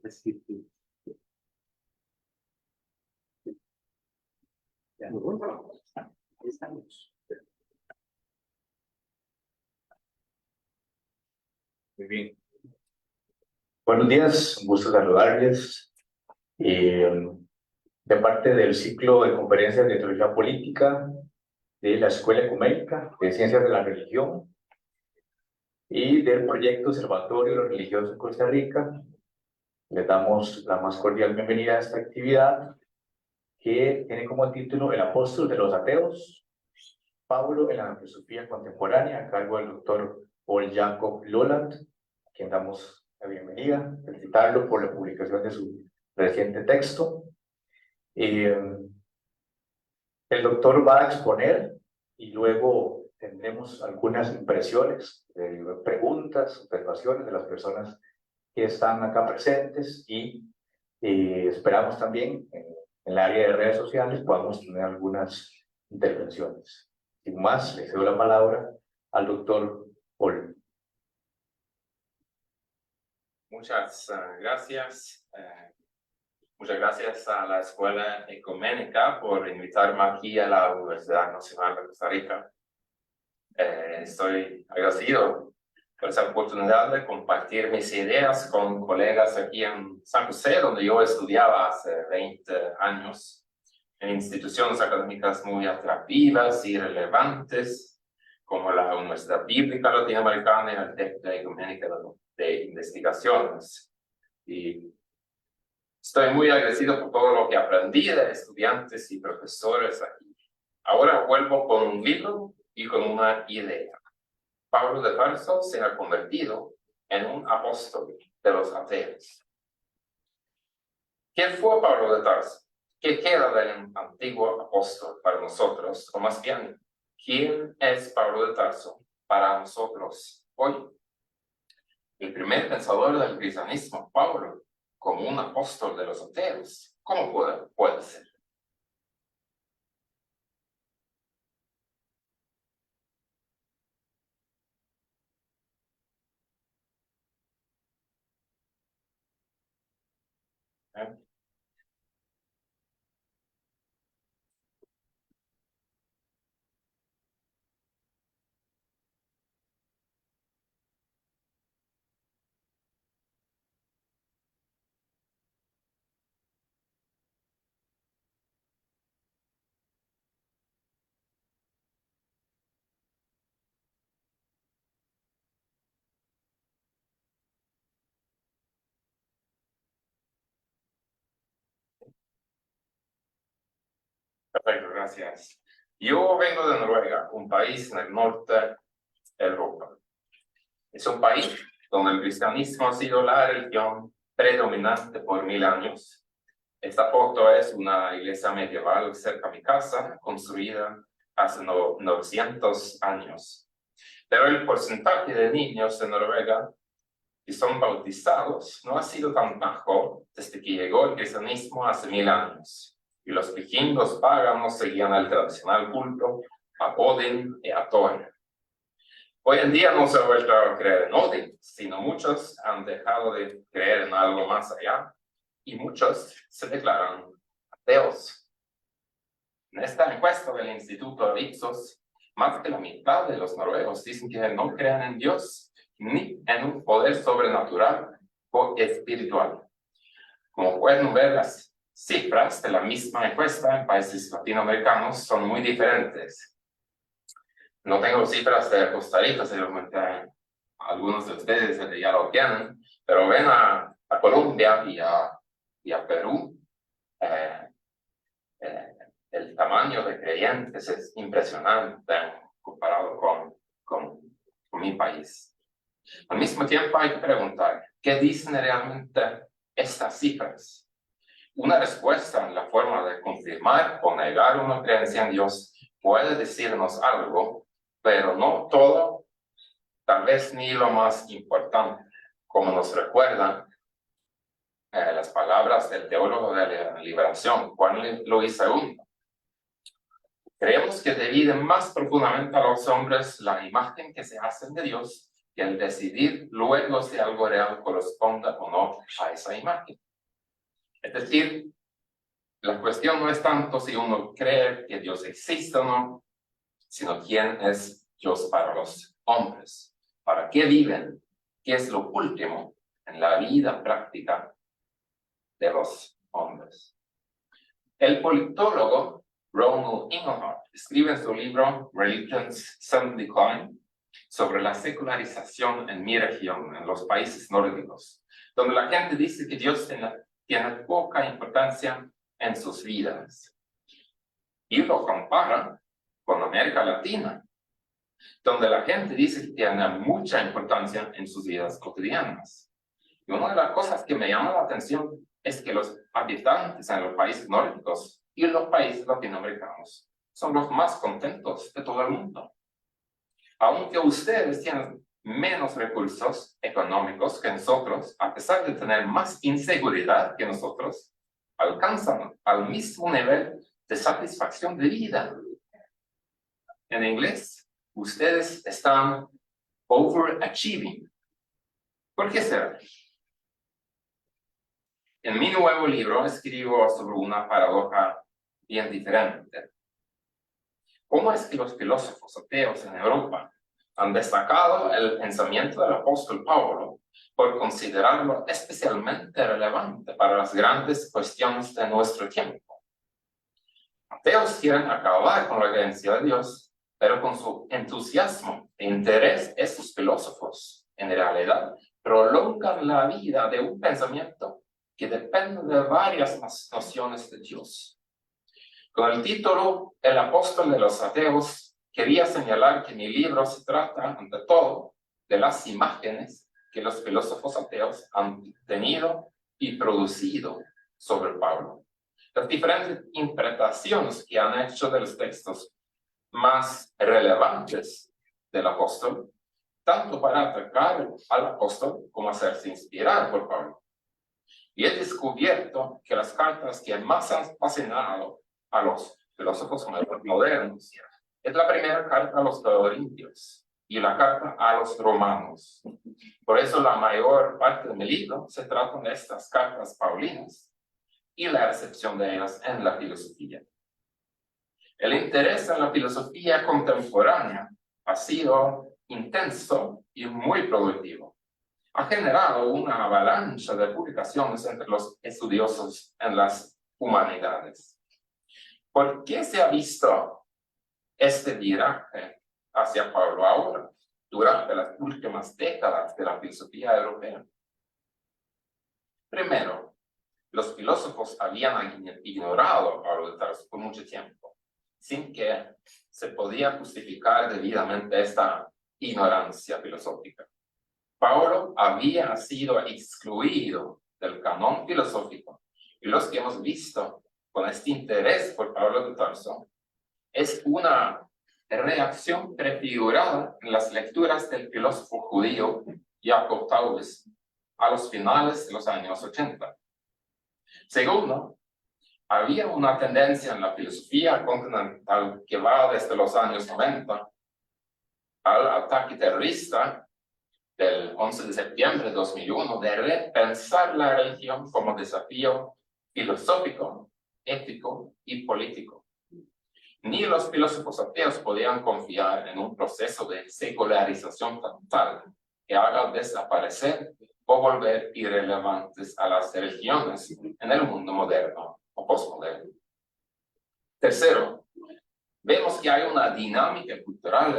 Sí, sí. Ya. Ahí estamos. Muy bien. Buenos días, un gusto saludarles. De parte del ciclo de conferencias de teología política de la Escuela Ecuménica de Ciencias de la Religión y del proyecto Observatorio Religioso en Costa Rica, les damos la más cordial bienvenida a esta actividad que tiene como título El apóstol de los ateos, Pablo en la filosofía contemporánea, a cargo del doctor Paul Jacob Lolland, a quien damos la bienvenida, felicitarlo por la publicación de su reciente texto. El doctor va a exponer y luego tendremos algunas impresiones, preguntas, observaciones de las personas que están acá presentes y esperamos también en el área de redes sociales podamos tener algunas intervenciones. Sin más, le cedo la palabra al doctor Paul. Muchas gracias. Muchas gracias a la Escuela Ecuménica por invitarme aquí a la Universidad Nacional de Costa Rica. Estoy agradecido por esa oportunidad de compartir mis ideas con colegas aquí en San José, donde yo estudiaba hace 20 años, en instituciones académicas muy atractivas y relevantes, como la Universidad Bíblica Latinoamericana y el TEC de Ecuménica de Investigaciones. Y estoy muy agradecido por todo lo que aprendí de estudiantes y profesores aquí. Ahora vuelvo con un libro y con una idea. Pablo de Tarso se ha convertido en un apóstol de los ateos. ¿Quién fue Pablo de Tarso? ¿Qué queda del antiguo apóstol para nosotros? O más bien, ¿quién es Pablo de Tarso para nosotros hoy? El primer pensador del cristianismo, Pablo, como un apóstol de los ateos. ¿Cómo puede ser? Perfecto, gracias. Yo vengo de Noruega, un país en el norte de Europa. Es un país donde el cristianismo ha sido la religión predominante por 1000 años. Esta foto es una iglesia medieval cerca de mi casa, construida hace 900 años. Pero el porcentaje de niños en Noruega que son bautizados no ha sido tan bajo desde que llegó el cristianismo hace 1000 años. Y los vikingos paganos seguían el tradicional culto a Odin y a Thor. Hoy en día no se ha vuelto a creer en Odin, sino muchos han dejado de creer en algo más allá y muchos se declaran ateos. En esta encuesta del Instituto Ipsos, más de la mitad de los noruegos dicen que no creen en Dios ni en un poder sobrenatural o espiritual. Como pueden ver, las cifras de la misma encuesta en países latinoamericanos son muy diferentes. No tengo cifras de Costa Rica, seguramente algunos de ustedes ya lo tienen, pero ven a Colombia y a Perú, el tamaño de creyentes es impresionante comparado con mi país. Al mismo tiempo hay que preguntar, ¿qué dicen realmente estas cifras? Una respuesta en la forma de confirmar o negar una creencia en Dios puede decirnos algo, pero no todo, tal vez ni lo más importante, como nos recuerdan las palabras del teólogo de la liberación, Juan Luis II. Creemos que dividen más profundamente a los hombres la imagen que se hacen de Dios que el decidir luego si algo real corresponda o no a esa imagen. Es decir, la cuestión no es tanto si uno cree que Dios existe o no, sino quién es Dios para los hombres, para qué viven, qué es lo último en la vida práctica de los hombres. El politólogo Ronald Inglehart escribe en su libro Religion's Sudden Decline sobre la secularización en mi región, en los países nórdicos, donde la gente dice que Dios tiene poca importancia en sus vidas. Y lo compara con América Latina, donde la gente dice que tiene mucha importancia en sus vidas cotidianas. Y una de las cosas que me llama la atención es que los habitantes en los países nórdicos y los países latinoamericanos son los más contentos de todo el mundo. Aunque ustedes tienen menos recursos económicos que nosotros, a pesar de tener más inseguridad que nosotros, alcanzan al mismo nivel de satisfacción de vida. En inglés, ustedes están overachieving. ¿Por qué será? En mi nuevo libro escribo sobre una paradoja bien diferente. ¿Cómo es que los filósofos ateos en Europa han destacado el pensamiento del apóstol Pablo por considerarlo especialmente relevante para las grandes cuestiones de nuestro tiempo? Ateos quieren acabar con la creencia de Dios, pero con su entusiasmo e interés, estos filósofos, en realidad, prolongan la vida de un pensamiento que depende de varias nociones de Dios. Con el título El apóstol de los ateos, quería señalar que mi libro se trata, ante todo, de las imágenes que los filósofos ateos han tenido y producido sobre Pablo. Las diferentes interpretaciones que han hecho de los textos más relevantes del apóstol, tanto para atacar al apóstol como hacerse inspirar por Pablo. Y he descubierto que las cartas que más han fascinado a los filósofos modernos es la primera carta a los Corintios y la carta a los Romanos. Por eso la mayor parte de mi libro se trata de estas cartas paulinas y la recepción de ellas en la filosofía. El interés en la filosofía contemporánea ha sido intenso y muy productivo. Ha generado una avalancha de publicaciones entre los estudiosos en las humanidades. ¿Por qué se ha visto este viraje hacia Pablo ahora, durante las últimas décadas de la filosofía europea? Primero, los filósofos habían ignorado a Pablo de Tarso por mucho tiempo, sin que se podía justificar debidamente esta ignorancia filosófica. Pablo había sido excluido del canon filosófico, y los que hemos visto con este interés por Pablo de Tarso es una reacción prefigurada en las lecturas del filósofo judío Jacob Taubes a los finales de los años 80. Segundo, había una tendencia en la filosofía continental que va desde los años 90 al ataque terrorista del 11 de septiembre de 2001 de repensar la religión como desafío filosófico, ético y político. Ni los filósofos ateos podían confiar en un proceso de secularización total que haga desaparecer o volver irrelevantes a las religiones en el mundo moderno o postmoderno. Tercero, vemos que hay una dinámica cultural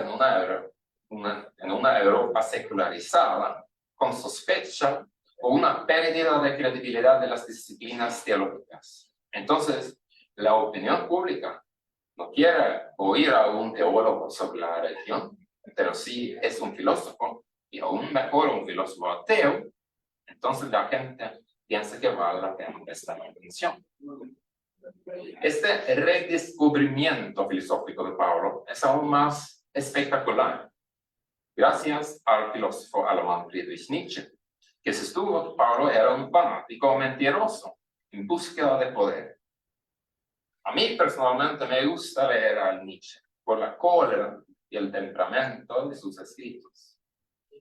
en una Europa secularizada, con sospecha o una pérdida de credibilidad de las disciplinas teológicas. Entonces, la opinión pública no quiere oír a un teólogo sobre la religión, pero si es un filósofo, y aún mejor un filósofo ateo, entonces la gente piensa que vale la pena prestar atención. Este redescubrimiento filosófico de Pablo es aún más espectacular, gracias al filósofo alemán Friedrich Nietzsche, que sostuvo que Pablo era un fanático mentiroso en búsqueda de poder. A mí personalmente me gusta leer a Nietzsche por la cólera y el temperamento de sus escritos.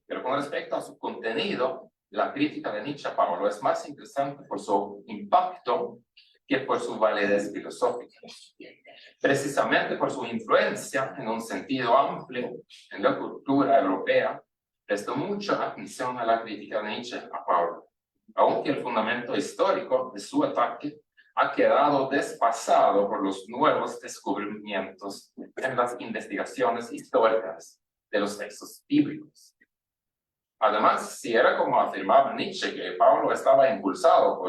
Pero con respecto a su contenido, la crítica de Nietzsche a Pablo es más interesante por su impacto que por su validez filosófica. Precisamente por su influencia en un sentido amplio en la cultura europea, prestó mucha atención a la crítica de Nietzsche a Pablo, aunque el fundamento histórico de su ataque ha quedado desfasado por los nuevos descubrimientos en las investigaciones históricas de los textos bíblicos. Además, si era como afirmaba Nietzsche, que Pablo estaba impulsado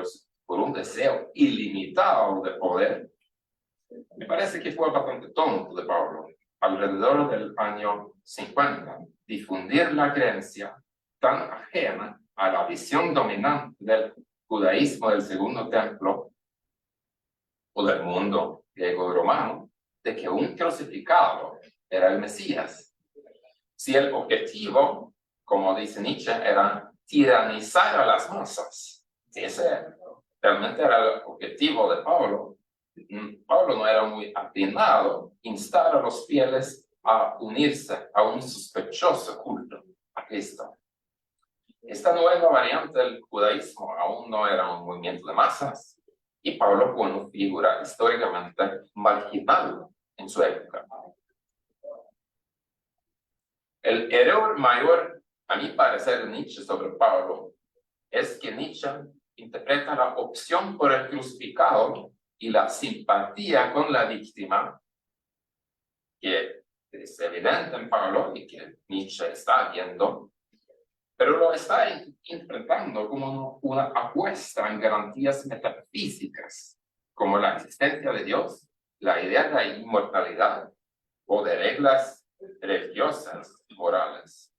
por un deseo ilimitado de poder, me parece que fue bastante tonto de Pablo, alrededor del año 50, difundir la creencia tan ajena a la visión dominante del judaísmo del Segundo Templo o del mundo griego-romano, de que un crucificado era el Mesías. Si el objetivo, como dice Nietzsche, era tiranizar a las masas, si ese realmente era el objetivo de Pablo, Pablo no era muy atinado instar a los fieles a unirse a un sospechoso culto a Cristo. Esta nueva variante del judaísmo aún no era un movimiento de masas, y Pablo fue una figura históricamente marginal en su época. El error mayor, a mi parecer, de Nietzsche sobre Pablo es que Nietzsche interpreta la opción por el crucificado y la simpatía con la víctima, que es evidente en Pablo y que Nietzsche está viendo, pero lo está interpretando como una apuesta en garantías metafísicas, como la existencia de Dios, la idea de la inmortalidad o de reglas religiosas y morales.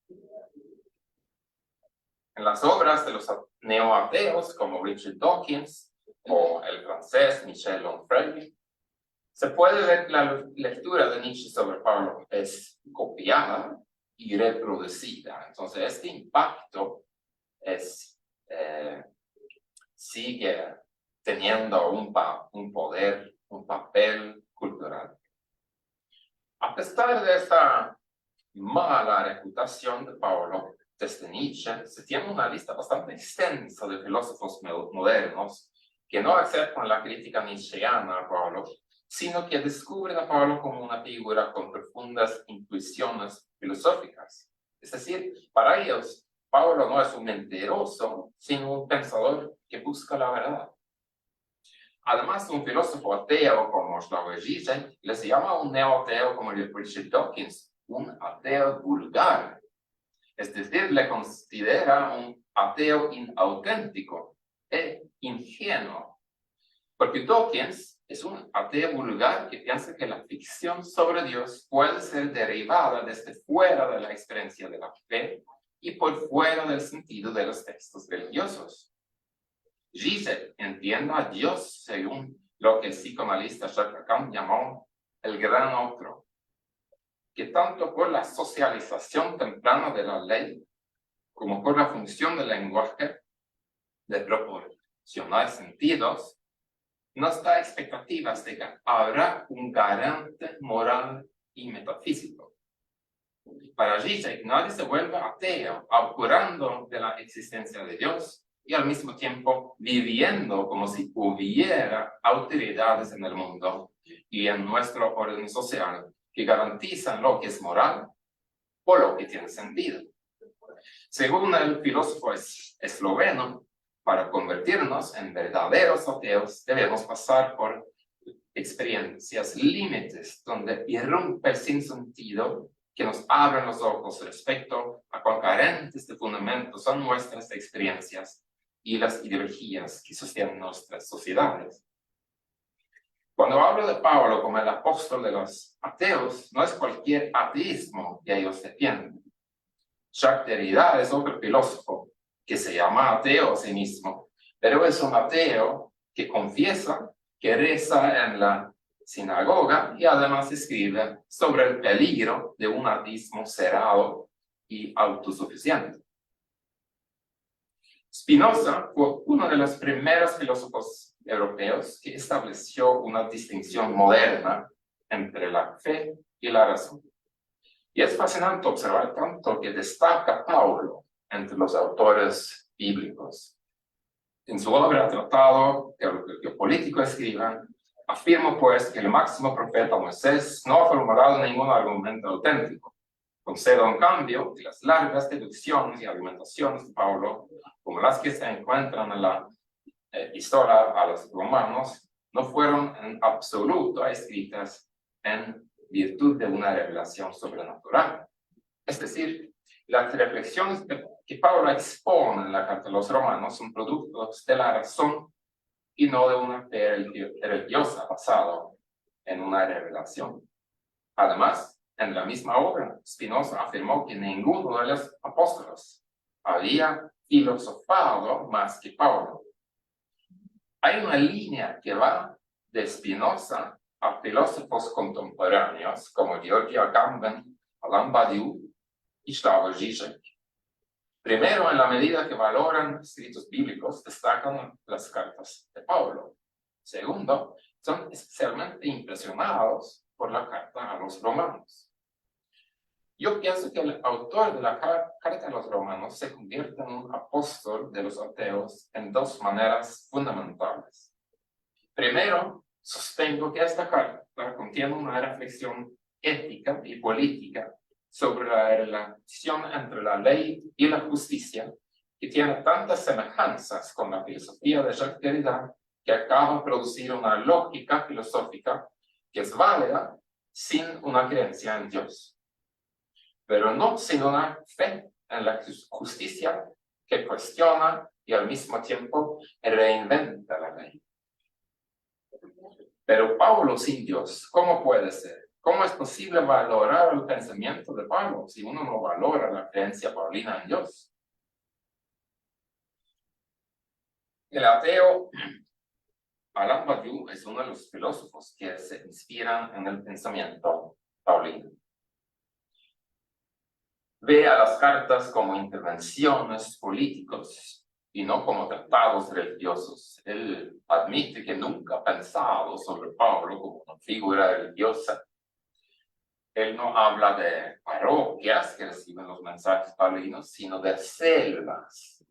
En las obras de los neoateos como Richard Dawkins o el francés Michel Onfray, se puede ver que la lectura de Nietzsche sobre Pablo es copiada y reproducida. Entonces, este impacto sigue teniendo un poder, un papel cultural. A pesar de esta mala reputación de Pablo, desde Nietzsche se tiene una lista bastante extensa de filósofos modernos que no aceptan la crítica nietzscheana a Pablo, sino que descubren a Pablo como una figura con profundas intuiciones filosóficas. Es decir, para ellos, Pablo no es un mentiroso, sino un pensador que busca la verdad. Además, un filósofo ateo como Slavoj Žižek les llama a un neoateo como Richard Dawkins un ateo vulgar. Es decir, le considera un ateo inauténtico e ingenuo. Porque Dawkins es un ateo vulgar que piensa que la ficción sobre Dios puede ser derivada desde fuera de la experiencia de la fe y por fuera del sentido de los textos religiosos. Žižek entiende a Dios según lo que el psicoanalista Jacques Lacan llamó el gran otro, que tanto por la socialización temprana de la ley como por la función del lenguaje de proporcionar sentidos, nos da expectativas de que habrá un garante moral y metafísico. Para Žižek, nadie se vuelve ateo, augurando de la existencia de Dios y al mismo tiempo viviendo como si hubiera autoridades en el mundo y en nuestro orden social que garantizan lo que es moral o lo que tiene sentido. Según el filósofo esloveno, para convertirnos en verdaderos ateos debemos pasar por experiencias límites donde irrumpe el sinsentido que nos abren los ojos respecto a cuán carentes de fundamentos son nuestras experiencias y las ideologías que sostienen nuestras sociedades. Cuando hablo de Pablo como el apóstol de los ateos, no es cualquier ateísmo que ellos defienden. Jacques Derrida es otro filósofo que se llama ateo a sí mismo, pero es un ateo que confiesa, que reza en la sinagoga y además escribe sobre el peligro de un ateísmo cerrado y autosuficiente. Spinoza fue uno de los primeros filósofos europeos que estableció una distinción moderna entre la fe y la razón. Y es fascinante observar tanto que destaca Pablo entre los autores bíblicos. En su obra Tratado que político escriban, afirma pues que el máximo profeta Moisés no ha formulado ningún argumento auténtico. Concedo en cambio que las largas deducciones y argumentaciones de Pablo, como las que se encuentran en la Epístola a los Romanos, no fueron en absoluto escritas en virtud de una revelación sobrenatural. Es decir, las reflexiones que Pablo expone en la carta a los Romanos son productos de la razón y no de una fe religiosa basada en una revelación. Además, en la misma obra, Spinoza afirmó que ninguno de los apóstoles había filosofado más que Pablo. Hay una línea que va de Spinoza a filósofos contemporáneos como Georgi Agamben, Alain Badiou y Slavoj Žižek. Primero, en la medida que valoran escritos bíblicos, destacan las cartas de Pablo. Segundo, son especialmente impresionados por la carta a los romanos. Yo pienso que el autor de la carta a los romanos se convierte en un apóstol de los ateos en dos maneras fundamentales. Primero, sostengo que esta carta contiene una reflexión ética y política sobre la relación entre la ley y la justicia, que tiene tantas semejanzas con la filosofía de Jacques Derrida, que acaba de producir una lógica filosófica que es válida sin una creencia en Dios, pero no sin una fe en la justicia que cuestiona y al mismo tiempo reinventa la ley. Pero Pablo sin Dios, ¿cómo puede ser? ¿Cómo es posible valorar el pensamiento de Pablo si uno no valora la creencia paulina en Dios? El ateo Alain Badiou es uno de los filósofos que se inspiran en el pensamiento paulino. Ve a las cartas como intervenciones políticas y no como tratados religiosos. Él admite que nunca ha pensado sobre Pablo como una figura religiosa. Él no habla de parroquias que reciben los mensajes paulinos, sino de células.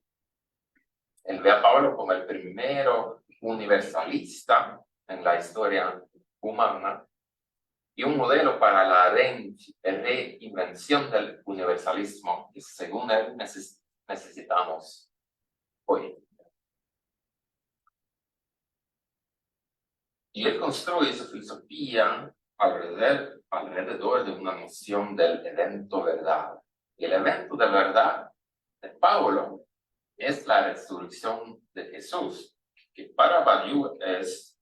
Él ve a Pablo como el primero universalista en la historia humana y un modelo para la reinvención del universalismo que según él necesitamos hoy. Y él construye su filosofía alrededor de una noción del evento verdad. Y el evento de verdad de Pablo es la resurrección de Jesús, que para Badiou es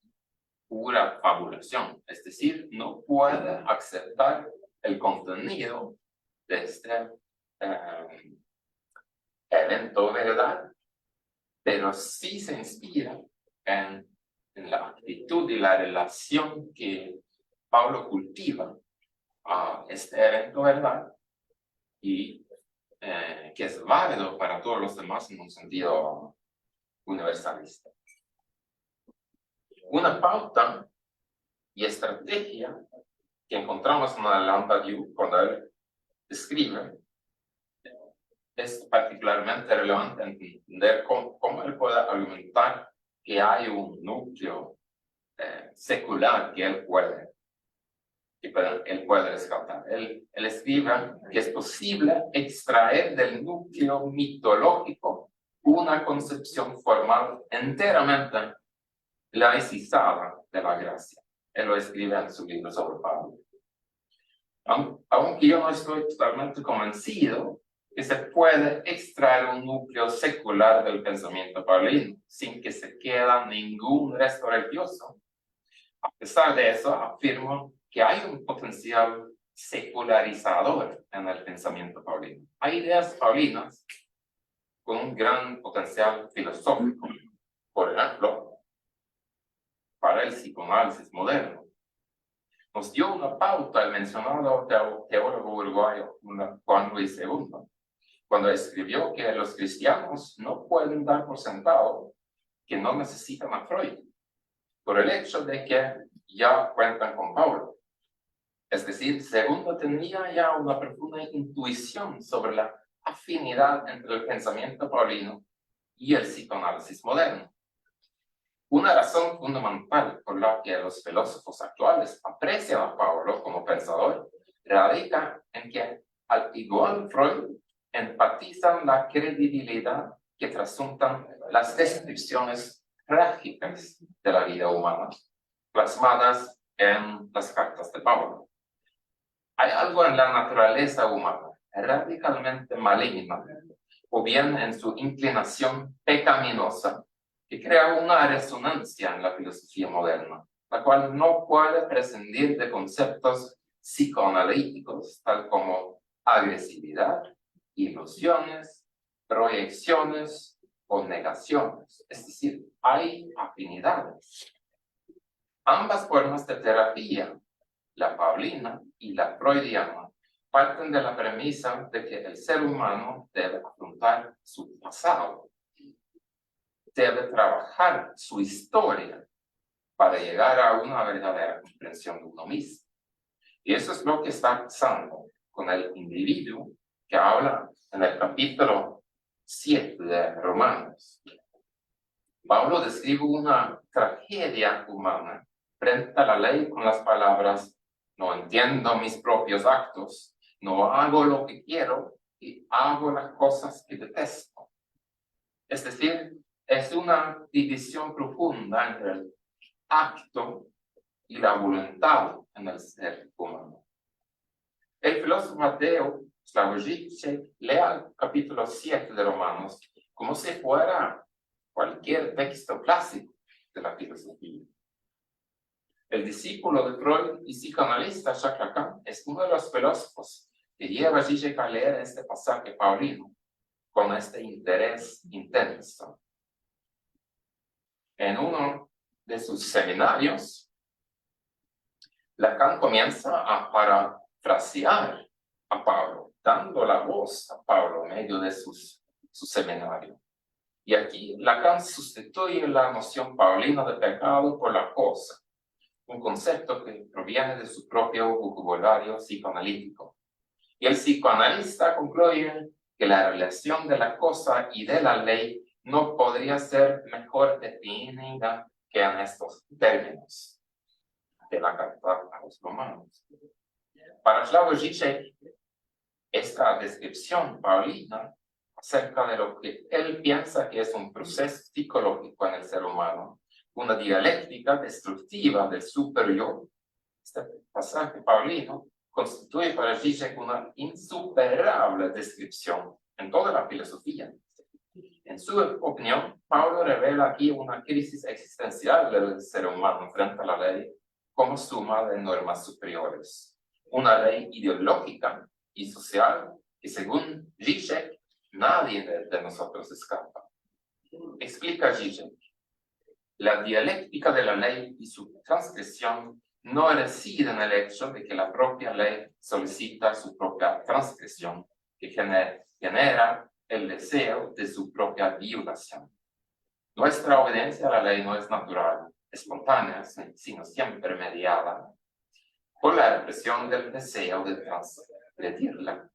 pura fabulación, es decir, no puede aceptar el contenido de este evento verdad, pero sí se inspira en la actitud y la relación que Pablo cultiva a este evento verdad y que es válido para todos los demás en un sentido universalista. Una pauta y estrategia que encontramos en Alain Badiou cuando él escribe es particularmente relevante entender cómo él puede argumentar que hay un núcleo secular que él puede rescatar. Él escribe que es posible extraer del núcleo mitológico una concepción formal enteramente laicizada de la gracia. Él lo escribe en su libro sobre Pablo. Aunque yo no estoy totalmente convencido que se puede extraer un núcleo secular del pensamiento paulino sin que se quede ningún resto religioso. A pesar de eso, afirmo que hay un potencial secularizador en el pensamiento paulino. Hay ideas paulinas con un gran potencial filosófico. Por ejemplo, para el psicoanálisis moderno. Nos dio una pauta el mencionado teólogo uruguayo Juan Luis II, cuando escribió que los cristianos no pueden dar por sentado que no necesitan a Freud, por el hecho de que ya cuentan con Pablo. Es decir, segundo tenía ya una profunda intuición sobre la afinidad entre el pensamiento paulino y el psicoanálisis moderno. Una razón fundamental por la que los filósofos actuales aprecian a Paulo como pensador radica en que, al igual Freud, enfatizan la credibilidad que trasuntan las descripciones trágicas de la vida humana, plasmadas en las cartas de Paulo. Hay algo en la naturaleza humana radicalmente maligna, o bien en su inclinación pecaminosa, que crea una resonancia en la filosofía moderna, la cual no puede prescindir de conceptos psicoanalíticos, tal como agresividad, ilusiones, proyecciones o negaciones. Es decir, hay afinidades. Ambas formas de terapia, la paulina y la freudiana, parten de la premisa de que el ser humano debe afrontar su pasado, debe trabajar su historia para llegar a una verdadera comprensión de uno mismo. Y eso es lo que está pasando con el individuo que habla en el capítulo 7 de Romanos. Pablo describe una tragedia humana frente a la ley con las palabras: no entiendo mis propios actos, no hago lo que quiero y hago las cosas que detesto. Es decir, es una división profunda entre el acto y la voluntad en el ser humano. El filósofo ateo Slavoj Žižek lee el capítulo 7 de Romanos como si fuera cualquier texto clásico de la filosofía. El discípulo de Freud y psicoanalista Jacques Lacan es uno de los filósofos que lleva a Žižek a leer este pasaje paulino con este interés intenso. En uno de sus seminarios, Lacan comienza a parafrasear a Pablo, dando la voz a Pablo en medio de su seminario. Y aquí Lacan sustituye la noción paulina de pecado por la cosa, un concepto que proviene de su propio vocabulario psicoanalítico. Y el psicoanalista concluye que la relación de la cosa y de la ley no podría ser mejor definida que en estos términos de la carta a los romanos. Para Slavoj Žižek, esta descripción paulina acerca de lo que él piensa que es un proceso psicológico en el ser humano, una dialéctica destructiva del superyo, este pasaje paulino constituye para Žižek una insuperable descripción en toda la filosofía. En su opinión, Pablo revela aquí una crisis existencial del ser humano frente a la ley como suma de normas superiores. Una ley ideológica y social que, según Žižek, nadie de nosotros escapa. Explica Žižek: la dialéctica de la ley y su transgresión no reside en el hecho de que la propia ley solicita su propia transgresión, que genera el deseo de su propia violación. Nuestra obediencia a la ley no es natural, espontánea, sino siempre mediada por la represión del deseo de transgredirla.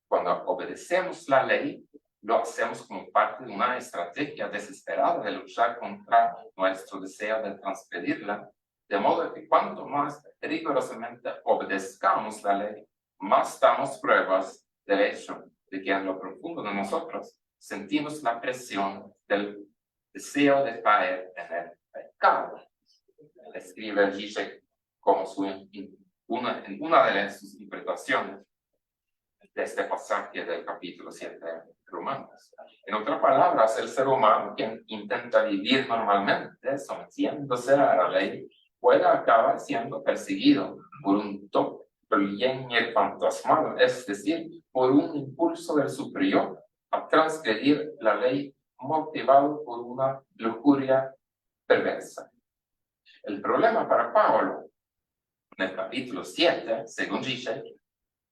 Cuando obedecemos la ley, lo hacemos como parte de una estrategia desesperada de luchar contra nuestro deseo de transgredirla, de modo que cuanto más rigurosamente obedezcamos la ley, más damos pruebas del hecho de que en lo profundo de nosotros sentimos la presión del deseo de caer en el pecado. Escribe Žižek como una de sus interpretaciones de este pasaje del capítulo 7 de Romanos. En otras palabras, el ser humano que intenta vivir normalmente, sometiéndose a la ley, puede acabar siendo perseguido por un doppelgänger fantasmal, es decir, por un impulso del superior a transgredir la ley motivado por una lujuria perversa. El problema para Pablo, en el capítulo 7, según Žižek,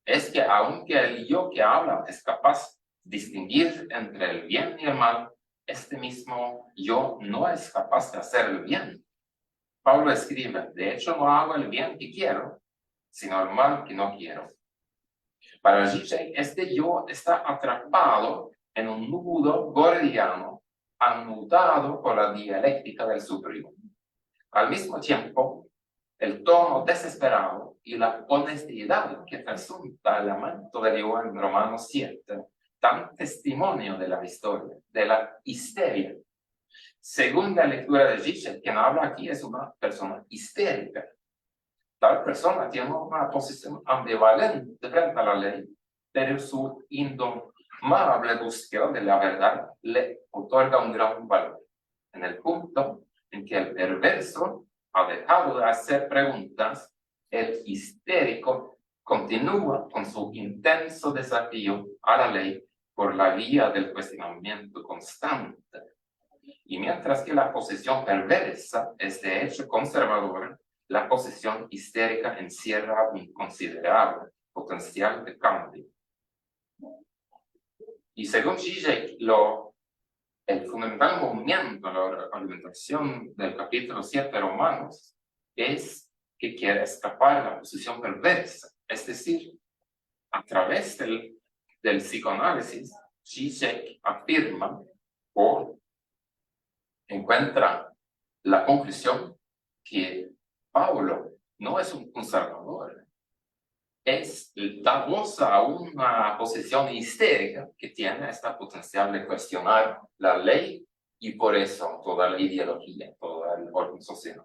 es que aunque el yo que habla es capaz de distinguir entre el bien y el mal, este mismo yo no es capaz de hacer el bien. Pablo escribe: de hecho no hago el bien que quiero, sino el mal que no quiero. Para Zizek, este yo está atrapado en un nudo gordiano, anudado por la dialéctica del supremo. Al mismo tiempo, el tono desesperado y la honestidad que resulta el lamento de yo en Romanos 7 dan testimonio de la historia, de la histeria. Según la lectura de Zizek, quien habla aquí es una persona histérica. Tal persona tiene una posición ambivalente frente a la ley, pero su indomable búsqueda de la verdad le otorga un gran valor. En el punto en que el perverso ha dejado de hacer preguntas, el histérico continúa con su intenso desafío a la ley por la vía del cuestionamiento constante. Y mientras que la posición perversa es de hecho conservadora, la posición histérica encierra un considerable potencial de cambio. Y según Zizek, el fundamental movimiento en la argumentación del capítulo 7 de Romanos es que quiere escapar de la posición perversa. Es decir, a través del psicoanálisis, Zizek afirma o encuentra la conclusión que Pablo no es un conservador, da voz a una posición histérica que tiene esta potencial de cuestionar la ley y por eso toda la ideología, todo el orden social.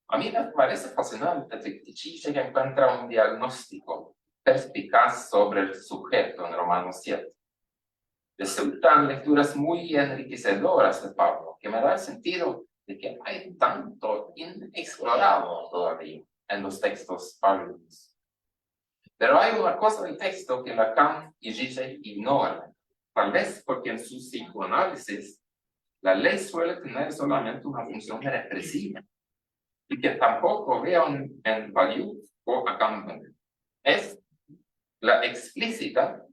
A mí me parece fascinante que Zizek encuentra un diagnóstico perspicaz sobre el sujeto en Romanos 7. Resultan lecturas muy enriquecedoras de Pablo, que me da el sentido de que hay tanto inexplorado todavía en los textos paulinos. Pero hay una cosa del texto que Lacan y Zizek ignoran, tal vez porque en su psicoanálisis la ley suele tener solamente una función represiva y que tampoco veo en Badiou o Agamben. Es la explícita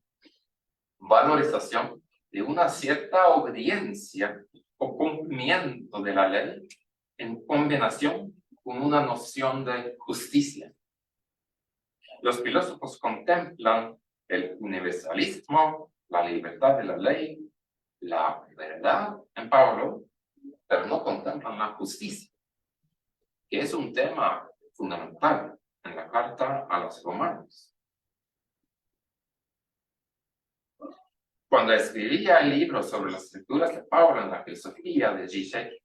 valorización de una cierta obediencia o cumplimiento de la ley en combinación con una noción de justicia. Los filósofos contemplan el universalismo, la libertad de la ley, la verdad en Pablo, pero no contemplan la justicia, que es un tema fundamental en la carta a los romanos. Cuando escribía el libro sobre las lecturas de Pablo en la filosofía de Zizek,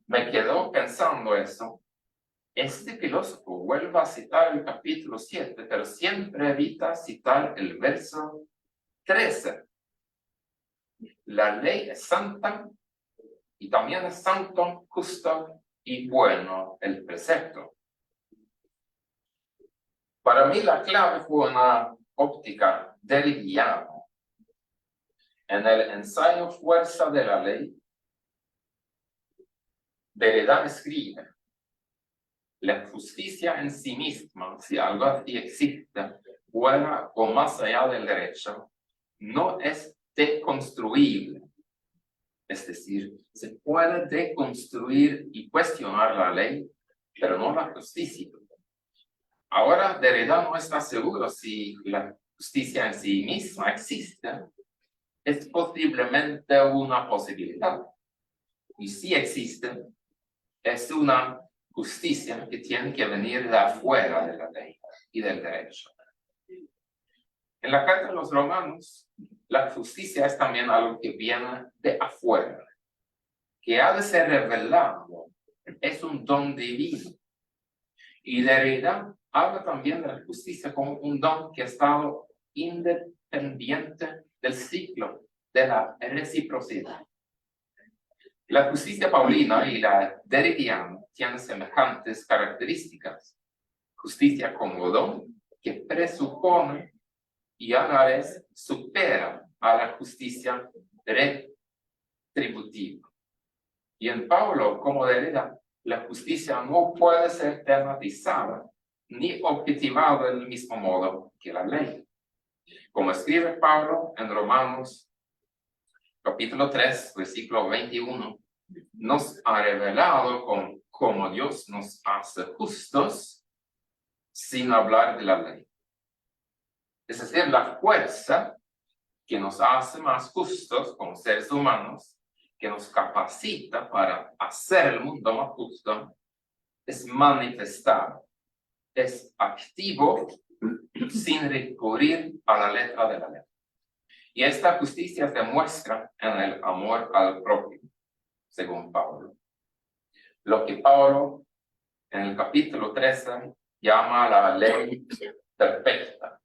me quedó pensando eso. Este filósofo vuelve a citar el capítulo 7, pero siempre evita citar el verso 13. La ley es santa y también es santo, justo y bueno el precepto. Para mí la clave fue una óptica del guiano. En el ensayo Fuerza de la Ley, Derrida escribe: la justicia en sí misma, si algo así existe, fuera o más allá del derecho, no es deconstruible. Es decir, se puede deconstruir y cuestionar la ley, pero no la justicia. Ahora, Derrida no está seguro si la justicia en sí misma existe. Es posiblemente una posibilidad. Y si existe, es una justicia que tiene que venir de afuera de la ley y del derecho. En la carta de los romanos, la justicia es también algo que viene de afuera, que ha de ser revelado, es un don divino. Y Derrida habla también de la justicia como un don que ha estado independiente del ciclo de la reciprocidad. La justicia paulina y la derridiana tienen semejantes características. Justicia como don que presupone y a la vez supera a la justicia retributiva. Y en Pablo, como Derrida, la justicia no puede ser tematizada ni objetivada del mismo modo que la ley. Como escribe Pablo en Romanos capítulo 3, versículo 21, nos ha revelado cómo Dios nos hace justos sin hablar de la ley. Es decir, la fuerza que nos hace más justos como seres humanos, que nos capacita para hacer el mundo más justo, es manifestado, es activo sin recurrir a la letra de la ley. Y esta justicia se muestra en el amor al prójimo, según Pablo. Lo que Pablo en el capítulo 13 llama la ley perfecta.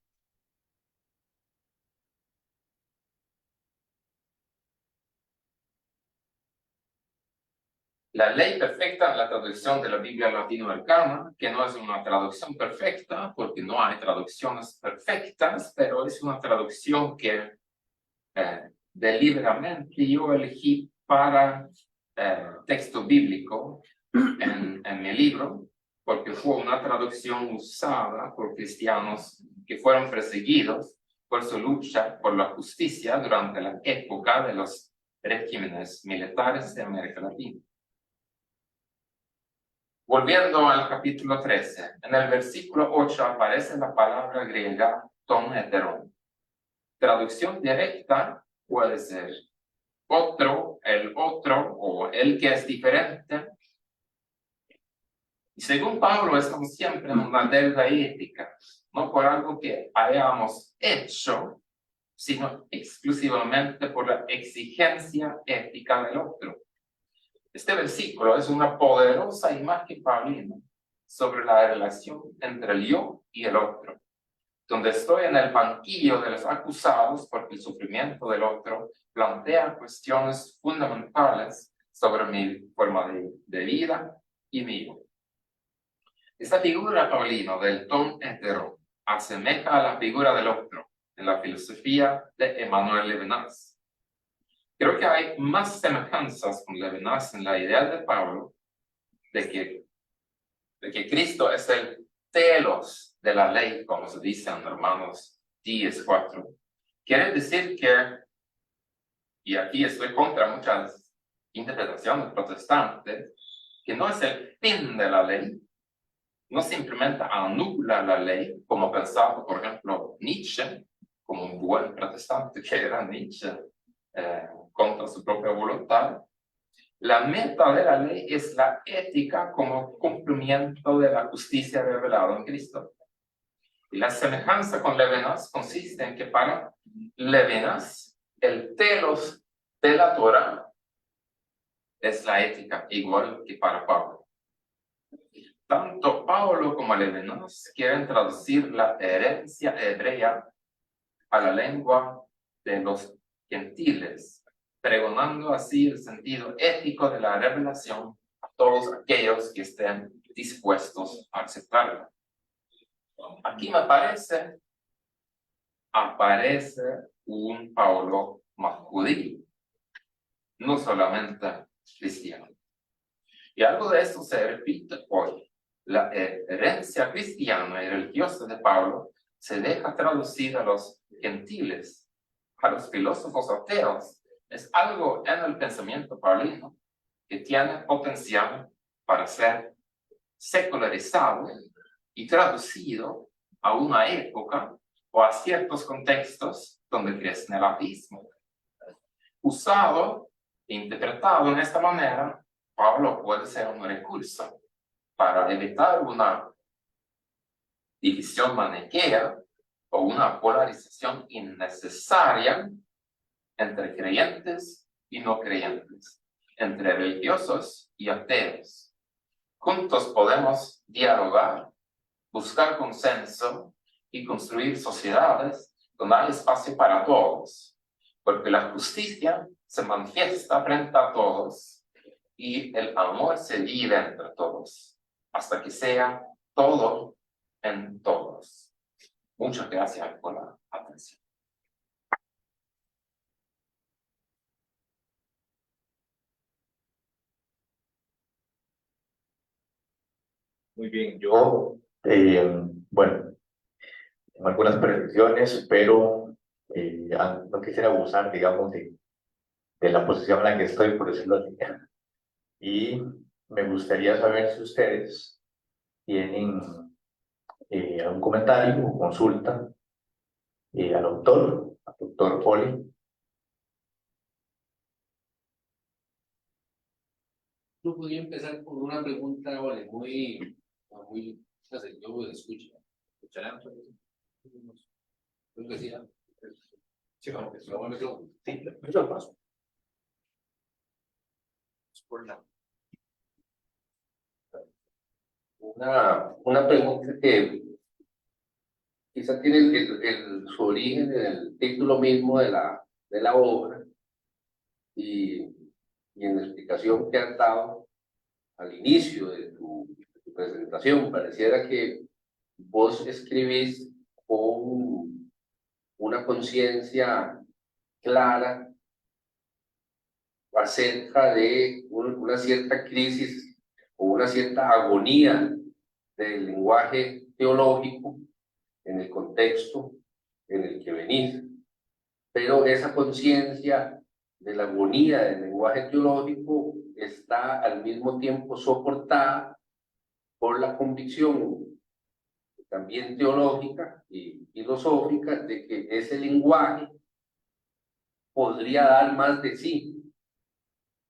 La ley perfecta en la traducción de la Biblia latinoamericana, que no es una traducción perfecta, porque no hay traducciones perfectas, pero es una traducción que deliberadamente yo elegí para texto bíblico en mi libro, porque fue una traducción usada por cristianos que fueron perseguidos por su lucha por la justicia durante la época de los regímenes militares de América Latina. Volviendo al capítulo 13, en el versículo 8 aparece la palabra griega ton heteron. Traducción directa puede ser otro, el otro o el que es diferente. Y según Pablo, estamos siempre en una deuda ética, no por algo que hayamos hecho, sino exclusivamente por la exigencia ética del otro. Este versículo es una poderosa imagen paulina sobre la relación entre el yo y el otro, donde estoy en el banquillo de los acusados porque el sufrimiento del otro plantea cuestiones fundamentales sobre mi forma de vida y mío. Esta figura paulina del ton hetero asemeja a la figura del otro en la filosofía de Emmanuel Levinas. Creo que hay más semejanzas con Levinas en la idea de Pablo de que Cristo es el telos de la ley, como se dice en Romanos 10:4. Quiere decir que, y aquí estoy contra muchas interpretaciones protestantes, que no es el fin de la ley, no simplemente anula la ley, como pensaba, por ejemplo, Nietzsche, como un buen protestante que era Nietzsche, contra su propia voluntad. La meta de la ley es la ética como cumplimiento de la justicia revelada en Cristo. Y la semejanza con Levinas consiste en que para Levinas el telos de la Torah es la ética, igual que para Pablo. Tanto Pablo como Levinas quieren traducir la herencia hebrea a la lengua de los gentiles, pregonando así el sentido ético de la revelación a todos aquellos que estén dispuestos a aceptarla. Aquí me aparece un Pablo más judío, no solamente cristiano. Y algo de eso se repite hoy. La herencia cristiana y religiosa de Pablo se deja traducir a los gentiles, a los filósofos ateos. Es algo en el pensamiento paulino que tiene potencial para ser secularizado y traducido a una época o a ciertos contextos donde crece el ateísmo. Usado e interpretado en esta manera, Pablo puede ser un recurso para evitar una división maniquea o una polarización innecesaria entre creyentes y no creyentes, entre religiosos y ateos. Juntos podemos dialogar, buscar consenso y construir sociedades donde hay espacio para todos, porque la justicia se manifiesta frente a todos y el amor se vive entre todos, hasta que sea todo en todos. Muchas gracias por la atención. Muy bien, yo, bueno, tengo algunas precisiones, pero no quisiera abusar, digamos, de la posición en la que estoy, por decirlo así. Y me gustaría saber si ustedes tienen algún comentario o consulta al doctor Poli. Yo podría empezar con una pregunta, Ole, muy yo escucho. ¿Escucharán? Creo que sí, ¿no? Sí, como que se lo voy a meter. Sí, lo paso. Una pregunta que quizá tiene su origen en el título mismo de la obra y en la explicación que has dado al inicio de tu presentación. Pareciera que vos escribís con una conciencia clara acerca de una cierta crisis o una cierta agonía del lenguaje teológico en el contexto en el que venís. Pero esa conciencia de la agonía del lenguaje teológico está al mismo tiempo soportada por la convicción también teológica y filosófica de que ese lenguaje podría dar más de sí,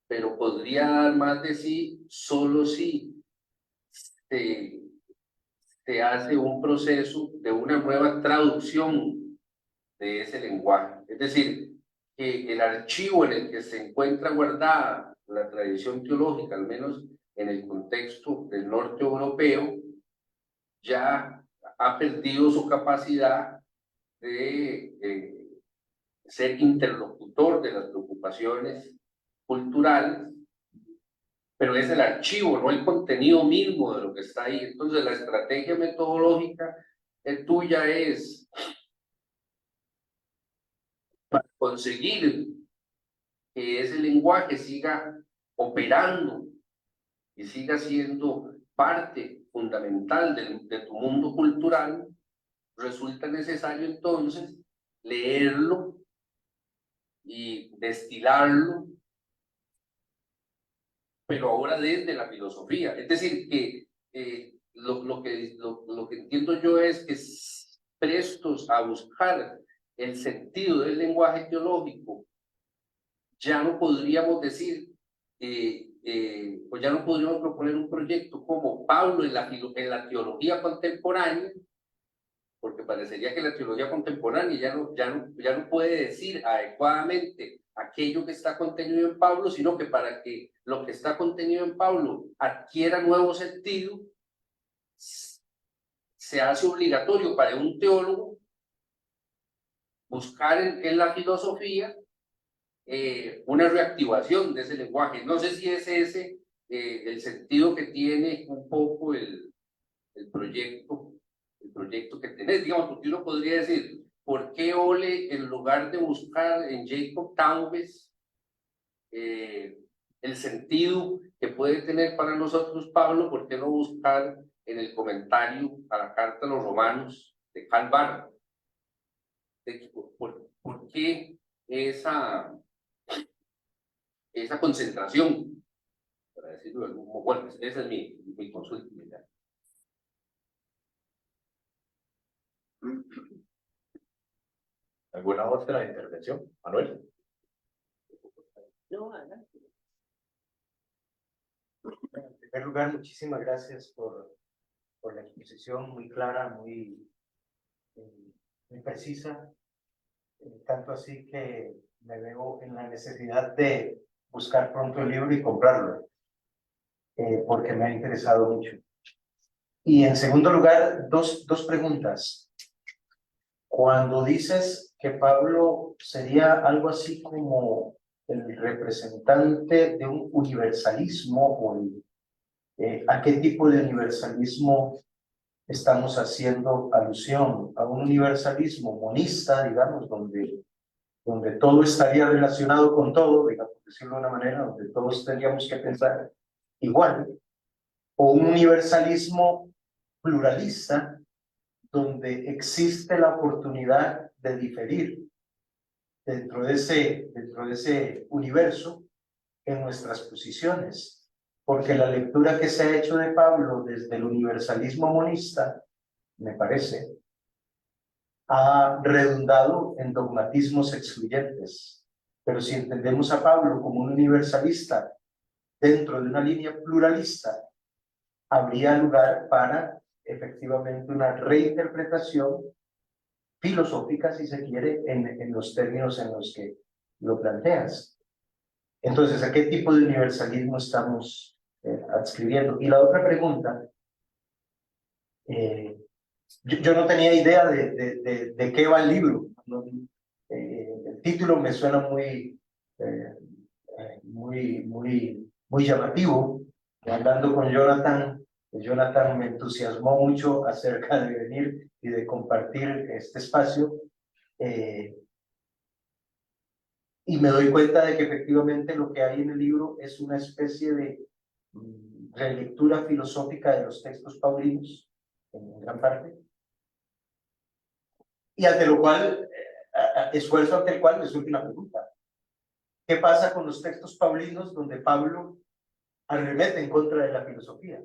pero podría dar más de sí solo si se hace un proceso de una nueva traducción de ese lenguaje. Es decir, que el archivo en el que se encuentra guardada la tradición teológica, al menos en el contexto del norte europeo, ya ha perdido su capacidad de ser interlocutor de las preocupaciones culturales, pero es el archivo, no el contenido mismo de lo que está ahí. Entonces la estrategia metodológica tuya es para conseguir que ese lenguaje siga operando y siga siendo parte fundamental de tu mundo cultural. Resulta necesario entonces leerlo y destilarlo, pero ahora desde la filosofía. Es decir, que lo que entiendo yo es que prestos a buscar el sentido del lenguaje teológico, ya no podríamos decir, o ya no podríamos proponer un proyecto como Pablo en la teología contemporánea, porque parecería que la teología contemporánea ya no puede decir adecuadamente aquello que está contenido en Pablo, sino que para que lo que está contenido en Pablo adquiera nuevo sentido, se hace obligatorio para un teólogo buscar en la filosofía una reactivación de ese lenguaje. No sé si es ese el sentido que tiene un poco el proyecto que tenés, digamos, porque uno podría decir, ¿por qué Ole, en lugar de buscar en Jacob Taubes el sentido que puede tener para nosotros Pablo, por qué no buscar en el comentario a la carta a los romanos de Karl Barth? ¿Por qué esa concentración? Para decirlo de algún modo. Bueno, esa es mi consulta. ¿Alguna otra intervención? Manuel. No, adelante. En primer lugar, muchísimas gracias por la exposición muy clara, muy precisa, tanto así que me veo en la necesidad de buscar pronto el libro y comprarlo, porque me ha interesado mucho. Y en segundo lugar, dos preguntas. Cuando dices que Pablo sería algo así como el representante de un universalismo, o ¿a qué tipo de universalismo estamos haciendo alusión? ¿A un universalismo monista, digamos, donde todo estaría relacionado con todo, digamos, por decirlo de una manera, donde todos tendríamos que pensar igual? ¿O un universalismo pluralista, donde existe la oportunidad de diferir dentro de ese universo en nuestras posiciones? Porque la lectura que se ha hecho de Pablo desde el universalismo monista me parece, ha redundado en dogmatismos excluyentes. Pero si entendemos a Pablo como un universalista dentro de una línea pluralista, habría lugar para efectivamente una reinterpretación filosófica, si se quiere, en los términos en los que lo planteas. Entonces, ¿a qué tipo de universalismo estamos adscribiendo? Y la otra pregunta, yo no tenía idea de qué va el libro. ¿No? El título me suena muy llamativo. Hablando con Jonathan me entusiasmó mucho acerca de venir y de compartir este espacio. Y me doy cuenta de que efectivamente lo que hay en el libro es una especie de relectura filosófica de los textos paulinos, en gran parte, y ante lo cual, esfuerzo ante el cual me surge una pregunta. ¿Qué pasa con los textos paulinos donde Pablo arremete en contra de la filosofía?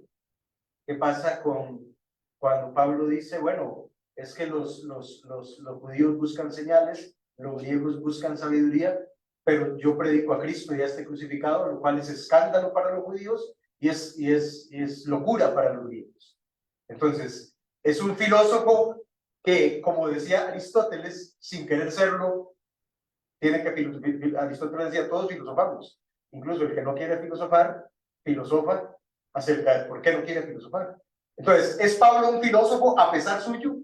¿Qué pasa cuando Pablo dice, bueno, es que los judíos buscan señales, los griegos buscan sabiduría, pero yo predico a Cristo y a este crucificado, lo cual es escándalo para los judíos y es locura para los griegos? Entonces, es un filósofo que, como decía Aristóteles, sin querer serlo, tiene que filosofar. Aristóteles decía, todos filosofamos, incluso el que no quiere filosofar, filosofa acerca de por qué no quiere filosofar. Entonces, ¿es Pablo un filósofo a pesar suyo?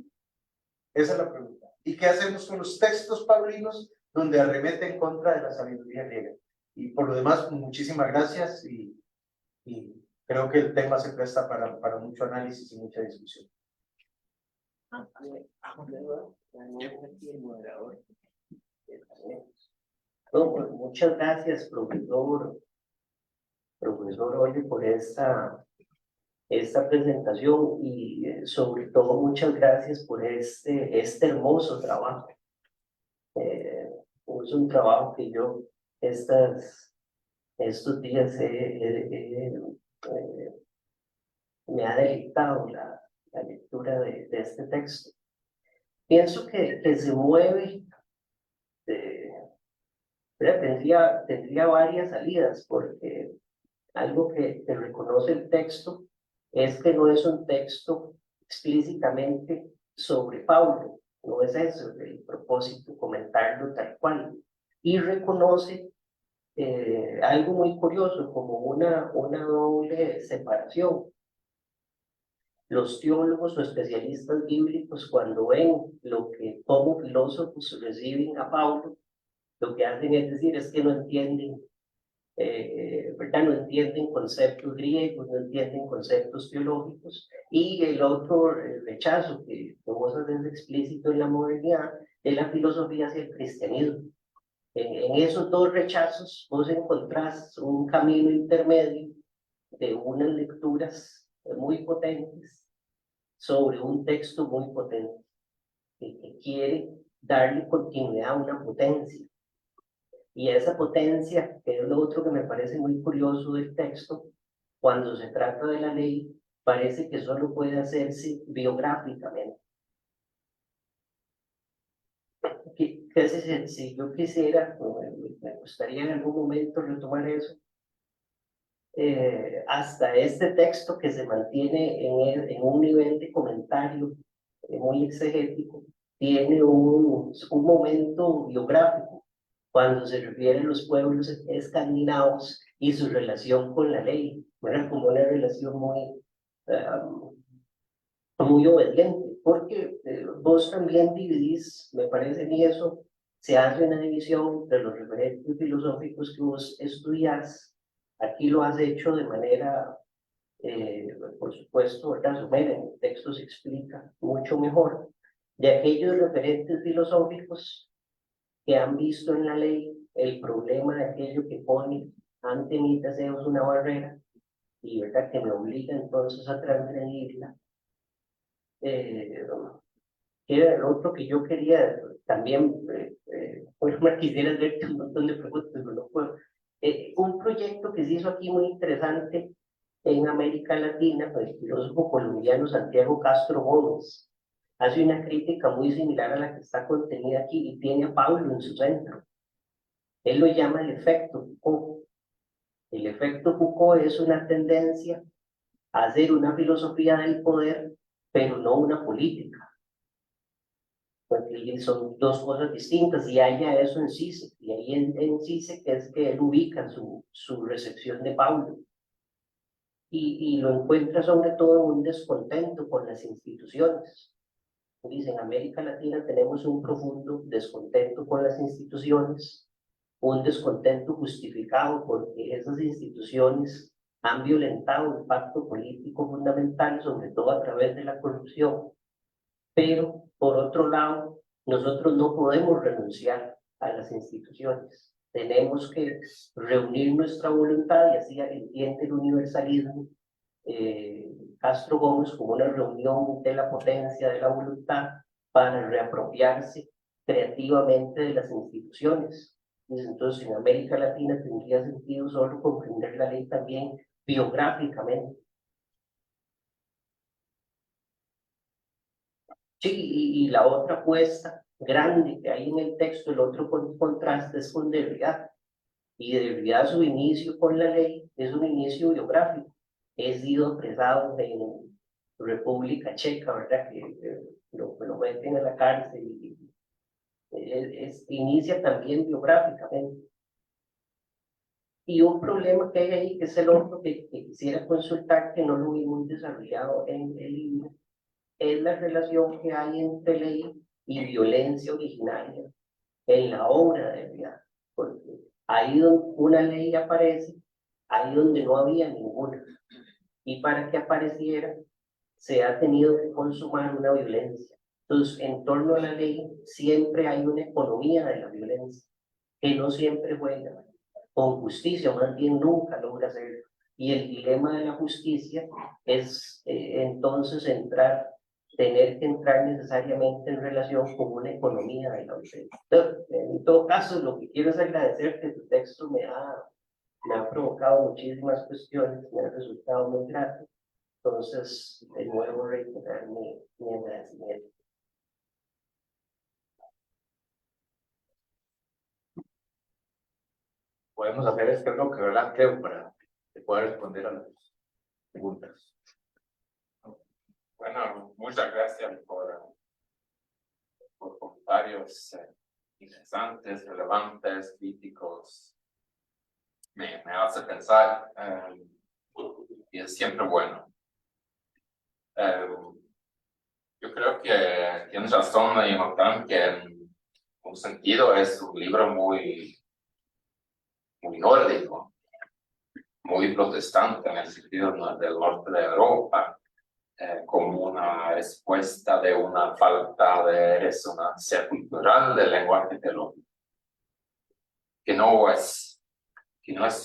Esa es la pregunta. ¿Y qué hacemos con los textos paulinos donde arremete en contra de la sabiduría griega? Y por lo demás, muchísimas gracias y creo que el tema se presta para mucho análisis y mucha discusión. No, pues, muchas gracias, profesor Oye, por esta presentación y sobre todo muchas gracias por este hermoso trabajo. Es un trabajo que yo estos días me ha deleitado la lectura de este texto. Pienso que se mueve, tendría varias salidas, porque algo que reconoce el texto es que no es un texto explícitamente sobre Pablo, no es eso el propósito, comentarlo tal cual, y reconoce algo muy curioso, como una doble separación. Los teólogos o especialistas bíblicos, cuando ven lo que como filósofos reciben a Pablo, lo que hacen es decir, es que no entienden, ¿verdad? No entienden conceptos griegos, no entienden conceptos teológicos. Y el otro rechazo que vos haces explícito en la modernidad de la filosofía hacia el cristianismo. En esos dos rechazos vos encontrás un camino intermedio de unas lecturas muy potentes sobre un texto muy potente que quiere darle continuidad a una potencia. Y esa potencia, que es lo otro que me parece muy curioso del texto, cuando se trata de la ley, parece que solo puede hacerse biográficamente. Si yo quisiera, me gustaría en algún momento retomar eso, hasta este texto que se mantiene en un nivel de comentario muy exegético, tiene un momento biográfico cuando se refiere a los pueblos escandinavos y su relación con la ley, ¿verdad? Como una relación muy obediente, porque vos también dividís, me parece a mí eso, se hace una división de los referentes filosóficos que vos estudiás. Aquí lo has hecho de manera, por supuesto, ¿verdad? Somera, en el texto se explica mucho mejor, de aquellos referentes filosóficos que han visto en la ley el problema de aquello que pone ante mis deseos una barrera y, ¿verdad?, que me obliga entonces a transgredirla. Era lo otro que yo quería también, pues me quisiera hacerte un montón de preguntas, pero no puedo. Un proyecto que se hizo aquí muy interesante en América Latina, pues el filósofo colombiano Santiago Castro Gómez, hace una crítica muy similar a la que está contenida aquí y tiene a Pablo en su centro. Él lo llama el efecto Foucault. El efecto Foucault es una tendencia a hacer una filosofía del poder, pero no una política. Porque son dos cosas distintas y haya eso en Zizek, y ahí en Zizek es que él ubica su recepción de Pablo. Y lo encuentra sobre todo un descontento con las instituciones. Dice, en América Latina tenemos un profundo descontento con las instituciones, un descontento justificado porque esas instituciones han violentado el pacto político fundamental, sobre todo a través de la corrupción. Pero, por otro lado, nosotros no podemos renunciar a las instituciones. Tenemos que reunir nuestra voluntad, y así entiende el universalismo Castro Gómez, como una reunión de la potencia de la voluntad para reapropiarse creativamente de las instituciones. Entonces, en América Latina tendría sentido solo comprender la ley también biográficamente. Sí, y la otra apuesta grande que hay en el texto, el otro contraste es con Derrida. Y Derrida, su inicio con la ley es un inicio biográfico. He sido apresado en República Checa, ¿verdad? Que lo meten a la cárcel y inicia también biográficamente. Y un problema que hay ahí, que es el otro que quisiera consultar, que no lo vi muy desarrollado en el libro, es la relación que hay entre ley y violencia originaria en la obra de Derrida. Porque ahí donde una ley aparece, ahí donde no había ninguna. Y para que apareciera, se ha tenido que consumar una violencia. Entonces, en torno a la ley, siempre hay una economía de la violencia, que no siempre juega con justicia, más bien nunca logra hacerlo. Y el dilema de la justicia es entonces tener que entrar necesariamente en relación con una economía de la violencia. Entonces, en todo caso, lo que quiero es agradecer que tu texto me ha provocado muchísimas cuestiones, me ha resultado muy grato. Entonces, de nuevo reiterar mi agradecimiento. Podemos hacer este bloque, ¿verdad? Creo, para que pueda responder a las preguntas. Bueno, muchas gracias por comentarios interesantes, relevantes, críticos. Me hace pensar y es siempre bueno. Yo creo que tienes razón, Jonathan, que en un sentido es un libro muy nórdico, muy protestante en el sentido del norte de Europa, como una respuesta de una falta de resonancia cultural del lenguaje teológico, que no es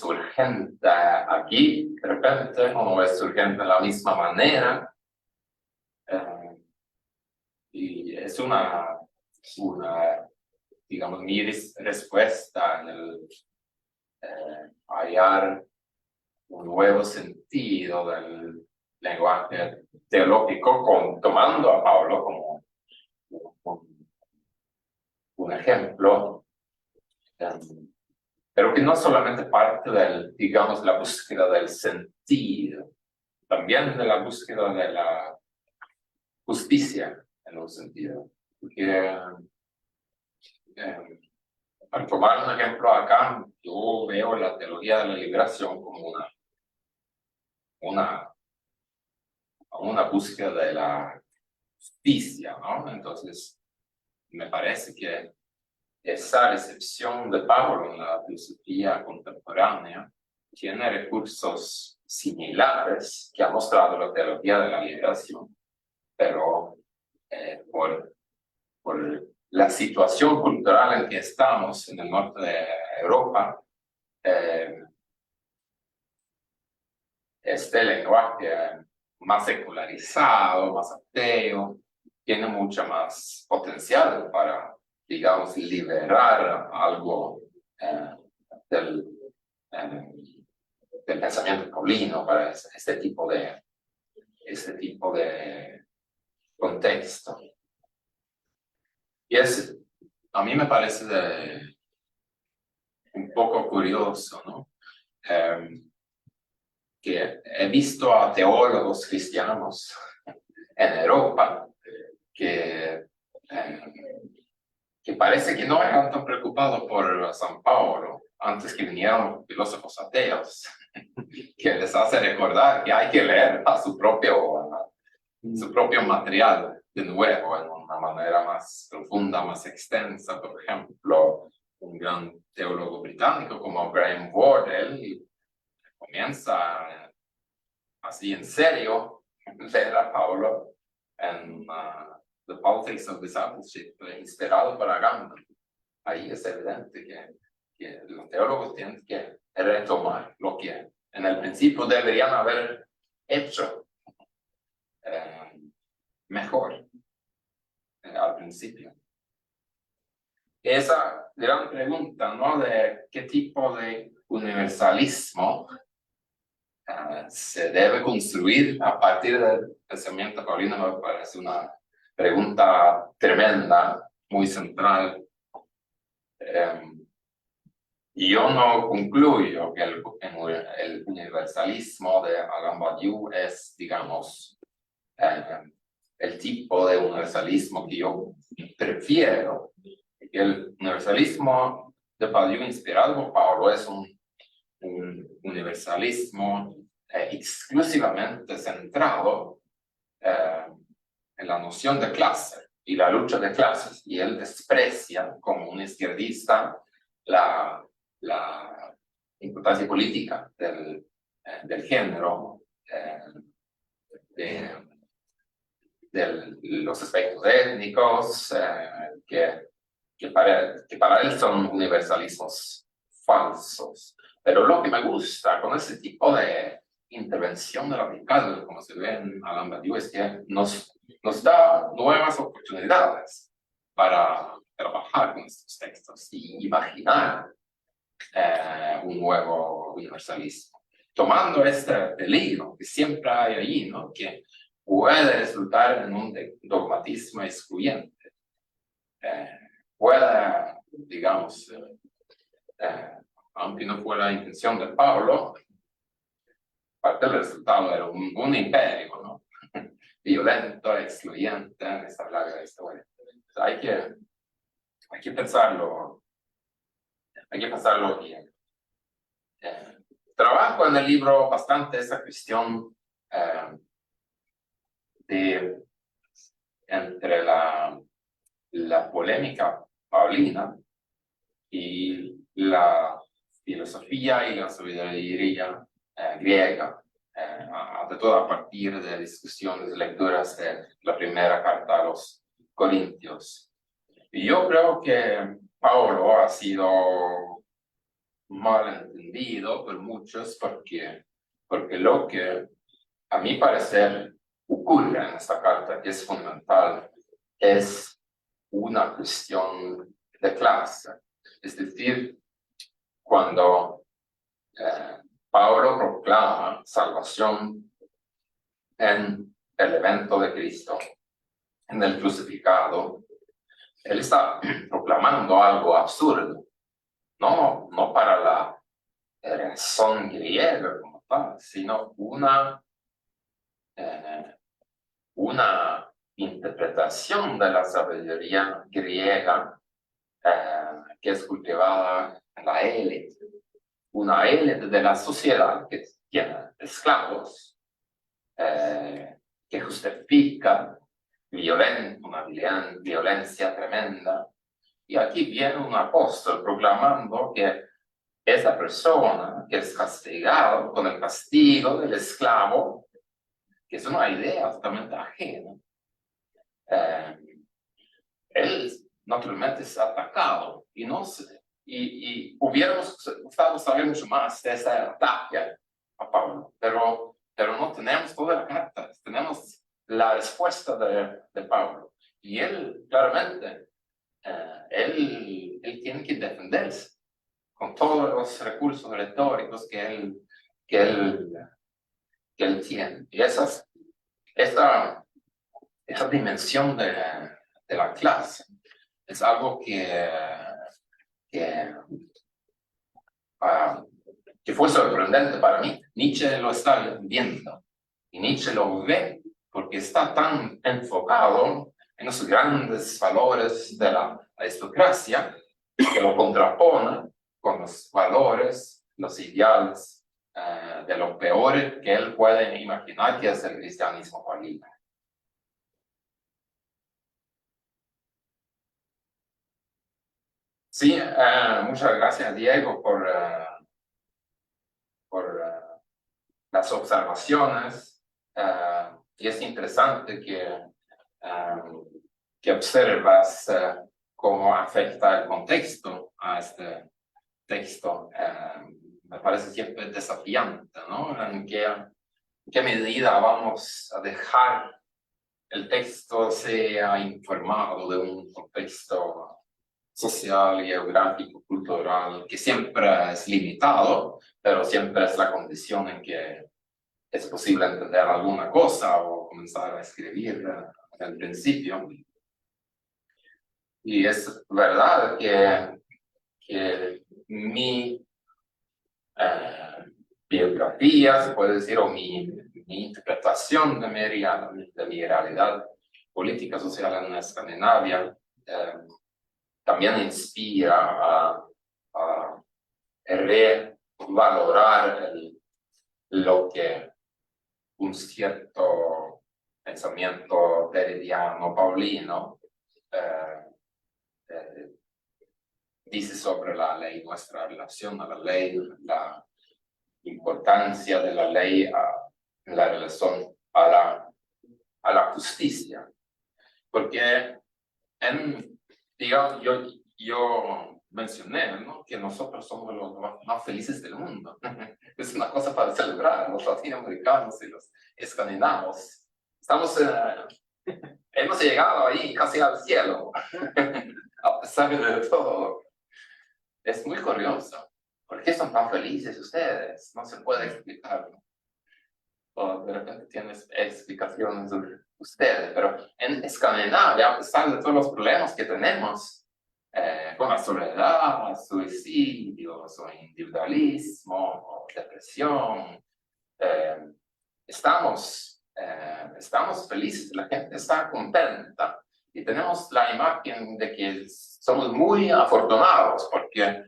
urgente aquí, de repente, o no es urgente de la misma manera, y es digamos, mi respuesta en el hallar un nuevo sentido del lenguaje teológico, tomando a Pablo como un ejemplo, pero que no solamente parte digamos, la búsqueda del sentido, también de la búsqueda de la justicia en un sentido. Porque, para tomar un ejemplo acá, yo veo la teología de la liberación como una búsqueda de la justicia, ¿no? Entonces, me parece que esa recepción de Pablo en la filosofía contemporánea tiene recursos similares que ha mostrado la teología de la liberación, pero por la situación cultural en que estamos en el norte de Europa, este lenguaje más secularizado, más ateo, tiene mucho más potencial para, digamos, liberar algo del pensamiento paulino para este tipo de contexto. Y a mí me parece un poco curioso, ¿no? Que he visto a teólogos cristianos en Europa que parece que no eran tan preocupados por San Pablo antes que vinieran filósofos ateos, que les hace recordar que hay que leer a su propio material de nuevo, en una manera más profunda, más extensa. Por ejemplo, un gran teólogo británico como Graham Ward, él comienza así en serio leer a Pablo en The Politics of Discipleship, inspirado por Agamben. Ahí es evidente que los teólogos tienen que retomar lo que en el principio deberían haber hecho mejor al principio. Esa gran pregunta, ¿no? De qué tipo de universalismo se debe construir a partir del pensamiento paulino, me parece una pregunta tremenda, muy central. Y yo no concluyo que el universalismo de Alain Badiou es, digamos, el tipo de universalismo que yo prefiero. El universalismo de Badiou inspirado por Paulo es un universalismo exclusivamente centrado en la noción de clase y la lucha de clases, y él desprecia como un izquierdista la importancia política del género, de los aspectos étnicos, que para él son universalismos falsos. Pero lo que me gusta con ese tipo de intervención radical, como se ve en Alain Badiou, es que nos da nuevas oportunidades para trabajar con estos textos y imaginar un nuevo universalismo, tomando este peligro que siempre hay allí, ¿no? Que puede resultar en un dogmatismo excluyente, puede, digamos, aunque no fue la intención de Pablo, parte del resultado era un imperio, ¿no? Violento, excluyente, en esta larga historia. Hay que pensarlo bien. Trabajo en el libro bastante esa cuestión entre la polémica paulina y la filosofía y la sabiduría griega, de todo a partir de discusiones, lecturas de la primera carta a los Corintios. Y yo creo que Pablo ha sido mal entendido por muchos porque lo que a mi parecer ocurre en esta carta, que es fundamental, es una cuestión de clase. Es decir, cuando Pablo proclama salvación en el evento de Cristo, en el crucificado, él está proclamando algo absurdo, no para la razón griega como tal, sino una interpretación de la sabiduría griega que es cultivada en la élite, una élite de la sociedad que tiene esclavos, que justifica una violencia tremenda. Y aquí viene un apóstol proclamando que esa persona que es castigado con el castigo del esclavo, que es una idea totalmente ajena, él naturalmente es atacado y hubiéramos gustado saber mucho más de ese ataque a Pablo, pero no tenemos toda la carta, tenemos la respuesta de Pablo, y él claramente él tiene que defenderse con todos los recursos retóricos que él tiene. Y esa dimensión de la clase es algo que, que fue sorprendente para mí. Nietzsche lo está viendo y Nietzsche lo ve porque está tan enfocado en los grandes valores de la aristocracia que lo contrapone con los valores, los ideales de lo peor que él puede imaginar que es el cristianismo fallido. Sí, muchas gracias Diego por las observaciones. Y es interesante que observas cómo afecta el contexto a este texto. Me parece siempre desafiante, ¿no? En qué medida vamos a dejar el texto sea informado de un contexto social, geográfico, cultural, que siempre es limitado, pero siempre es la condición en que es posible entender alguna cosa o comenzar a escribir en el principio. Y es verdad que mi biografía, se puede decir, o mi interpretación de mi realidad política social en Escandinavia, también inspira a revalorar lo que un cierto pensamiento derridiano, paulino, dice sobre la ley, nuestra relación a la ley, la importancia de la ley en la relación a la justicia. Porque digamos, yo mencioné, ¿no?, que nosotros somos los más felices del mundo. Es una cosa para celebrar, los latinoamericanos y los escandinavos. Hemos llegado ahí casi al cielo, a pesar de todo. Es muy curioso. ¿Por qué son tan felices ustedes? No se puede explicar. O de repente tienes explicaciones de ustedes, pero en Escandinavia, a pesar de todos los problemas que tenemos, con la soledad, suicidios, o individualismo, o depresión, estamos felices, la gente está contenta y tenemos la imagen de que somos muy afortunados porque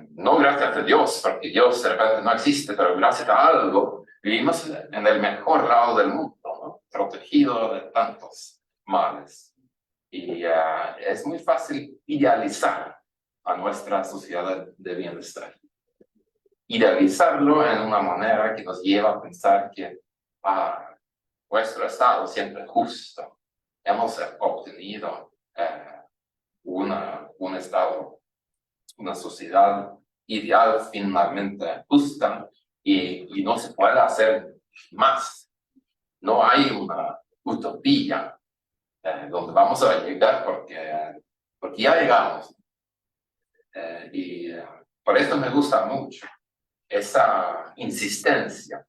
no gracias a Dios, porque Dios de repente no existe, pero gracias a algo vivimos en el mejor lado del mundo, ¿no?, protegido de tantos males. Y es muy fácil idealizar a nuestra sociedad de bienestar. Idealizarlo en una manera que nos lleva a pensar que nuestro Estado siempre es justo. Hemos obtenido un Estado, una sociedad ideal finalmente justa y no se puede hacer más. No hay una utopía donde vamos a llegar porque ya llegamos. Y por esto me gusta mucho esa insistencia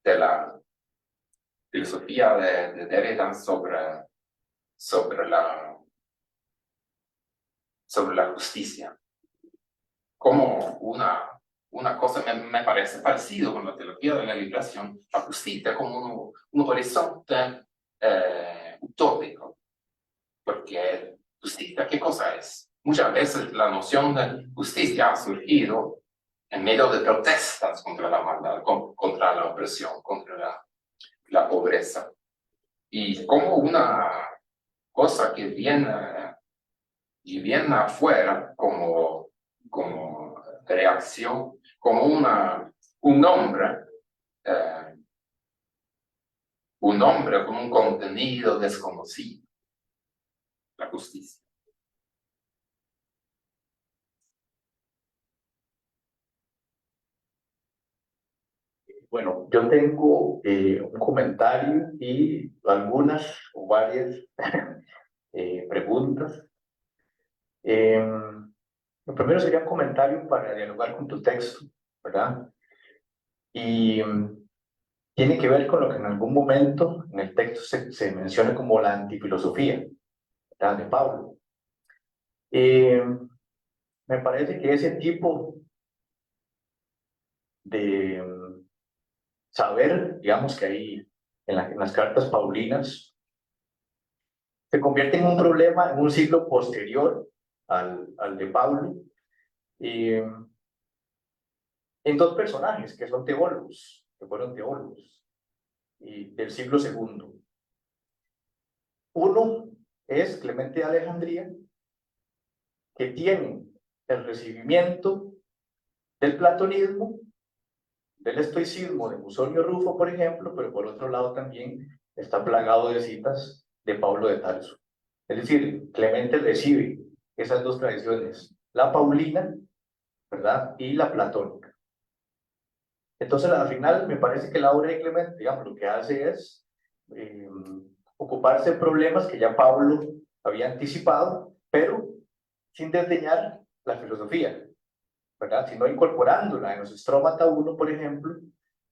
de la filosofía de Derrida sobre la justicia. Como una cosa me parece parecido con la teología de la liberación, la justicia como un horizonte utópico. Porque justicia, ¿qué cosa es? Muchas veces la noción de justicia ha surgido en medio de protestas contra la maldad, contra la opresión, contra la pobreza. Y como una cosa que viene afuera como reacción, como un hombre con un contenido desconocido, la justicia. Bueno, yo tengo un comentario y algunas o varias preguntas. Lo primero sería un comentario para dialogar con tu texto, ¿verdad? Y tiene que ver con lo que en algún momento en el texto se menciona como la antifilosofía, ¿verdad?, de Pablo. Me parece que ese tipo de saber, digamos, que hay en las cartas paulinas, se convierte en un problema en un siglo posterior al de Pablo, en dos personajes que son teólogos, que fueron teólogos del siglo segundo. Uno es Clemente de Alejandría, que tiene el recibimiento del platonismo, del estoicismo de Musonio Rufo, por ejemplo, pero por otro lado también está plagado de citas de Pablo de Tarso. Es decir, Clemente recibe esas dos tradiciones, la paulina, ¿verdad?, y la platónica. Entonces, al final, me parece que la obra de Clemente, digamos, lo que hace es ocuparse de problemas que ya Pablo había anticipado, pero sin desdeñar la filosofía, ¿verdad?, sino incorporándola. En los Strómata 1, por ejemplo,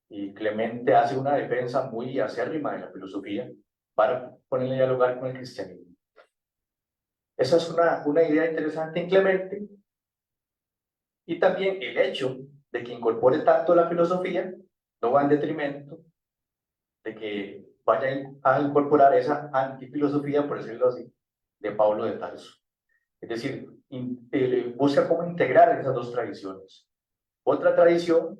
y Clemente hace una defensa muy acérrima de la filosofía para ponerle en dialogar con el cristianismo. Esa es una idea interesante en Clemente, y también el hecho de que incorpore tanto la filosofía no va en detrimento de que vaya a incorporar esa antifilosofía, por decirlo así, de Pablo de Tarso. Es decir, busca cómo integrar esas dos tradiciones. Otra tradición,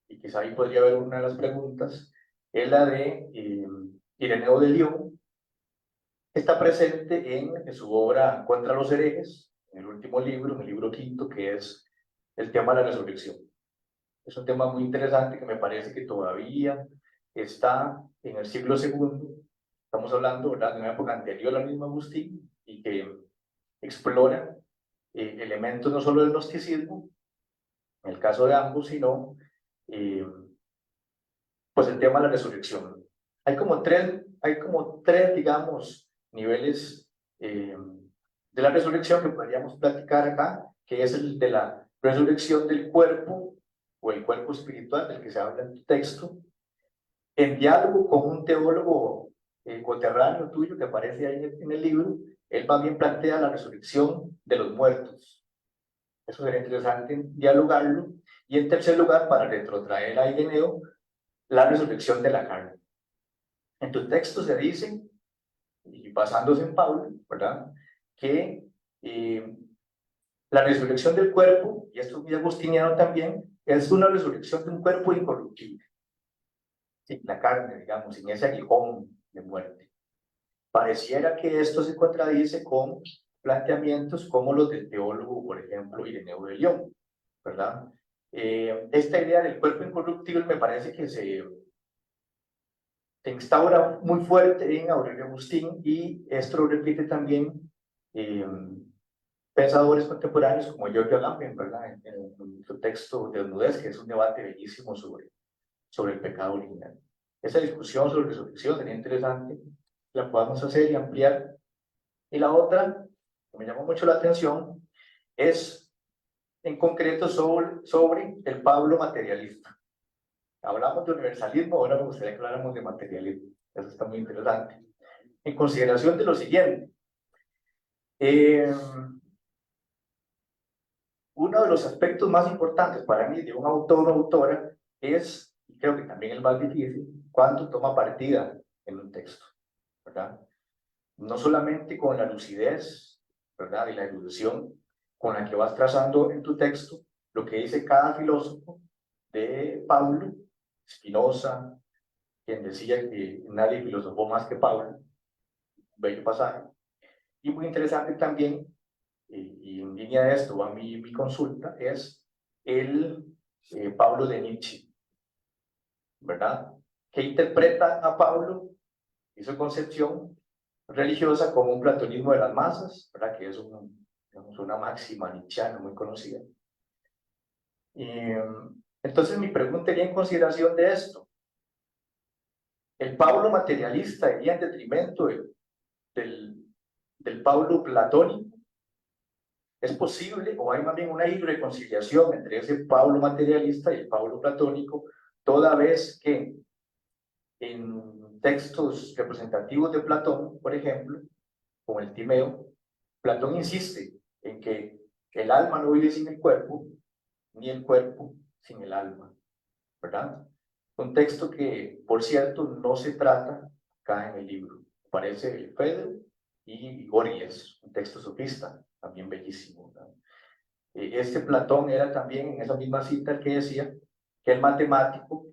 y quizá ahí podría haber una de las preguntas, es la de Ireneo de León, que está presente en su obra Contra los herejes, en el último libro, en el libro quinto, que es el tema de la resurrección. Es un tema muy interesante que me parece que todavía está en el siglo segundo. Estamos hablando, ¿verdad?, de una época anterior al mismo Agustín, y que explora elementos no solo del gnosticismo, en el caso de ambos, sino pues el tema de la resurrección. Hay como tres, digamos, niveles de la resurrección que podríamos platicar acá, que es el de la resurrección del cuerpo, o el cuerpo espiritual del que se habla en tu texto, en diálogo con un teólogo coterráneo tuyo que aparece ahí en el libro. Él más bien plantea la resurrección de los muertos. Eso sería interesante dialogarlo. Y en tercer lugar, para retrotraer a Ireneo, la resurrección de la carne. En tu texto se dice, y basándose en Pablo, ¿verdad?, que la resurrección del cuerpo, y esto es muy agustiniano también, es una resurrección de un cuerpo incorruptible, sin la carne, digamos, sin ese aguijón de muerte. Pareciera que esto se contradice con planteamientos como los del teólogo, por ejemplo, Ireneo de León, ¿verdad? Esta idea del cuerpo incorruptible me parece que se instaura muy fuerte en Aurelio Agustín, y esto lo repite también pensadores contemporáneos como Giorgio Agamben, ¿verdad?, en su texto de Desnudez, que es un debate bellísimo sobre el pecado original. Esa discusión sobre resurrección sería interesante, la podamos hacer y ampliar. Y la otra, que me llamó mucho la atención, es en concreto sobre el Pablo materialista. Hablamos de universalismo, ahora me gustaría que habláramos de materialismo. Eso está muy interesante. En consideración de lo siguiente, uno de los aspectos más importantes para mí de un autor o autora es, y creo que también el más difícil, cuando toma partida en un texto, ¿verdad? No solamente con la lucidez, ¿verdad?, y la erudición con la que vas trazando en tu texto lo que dice cada filósofo de Pablo, Spinoza, quien decía que nadie filosofó más que Pablo, un bello pasaje. Y muy interesante también, y en línea de esto va mi consulta, es el Pablo de Nietzsche, ¿verdad?, que interpreta a Pablo y su concepción religiosa como un platonismo de las masas, ¿verdad?, que es una máxima nietzscheana muy conocida. Entonces mi pregunta iría en consideración de esto. ¿El Pablo materialista iría en detrimento del Pablo platónico? ¿Es posible, o hay más bien una irreconciliación entre ese Pablo materialista y el Pablo platónico, toda vez que en textos representativos de Platón, por ejemplo, como el Timeo, Platón insiste en que el alma no vive sin el cuerpo, ni el cuerpo sin el alma, ¿verdad? Un texto que, por cierto, no se trata acá en el libro. Aparece Fedro y Gorgias, un texto sofista, también bellísimo, ¿verdad? Este Platón era también en esa misma cita el que decía que el matemático,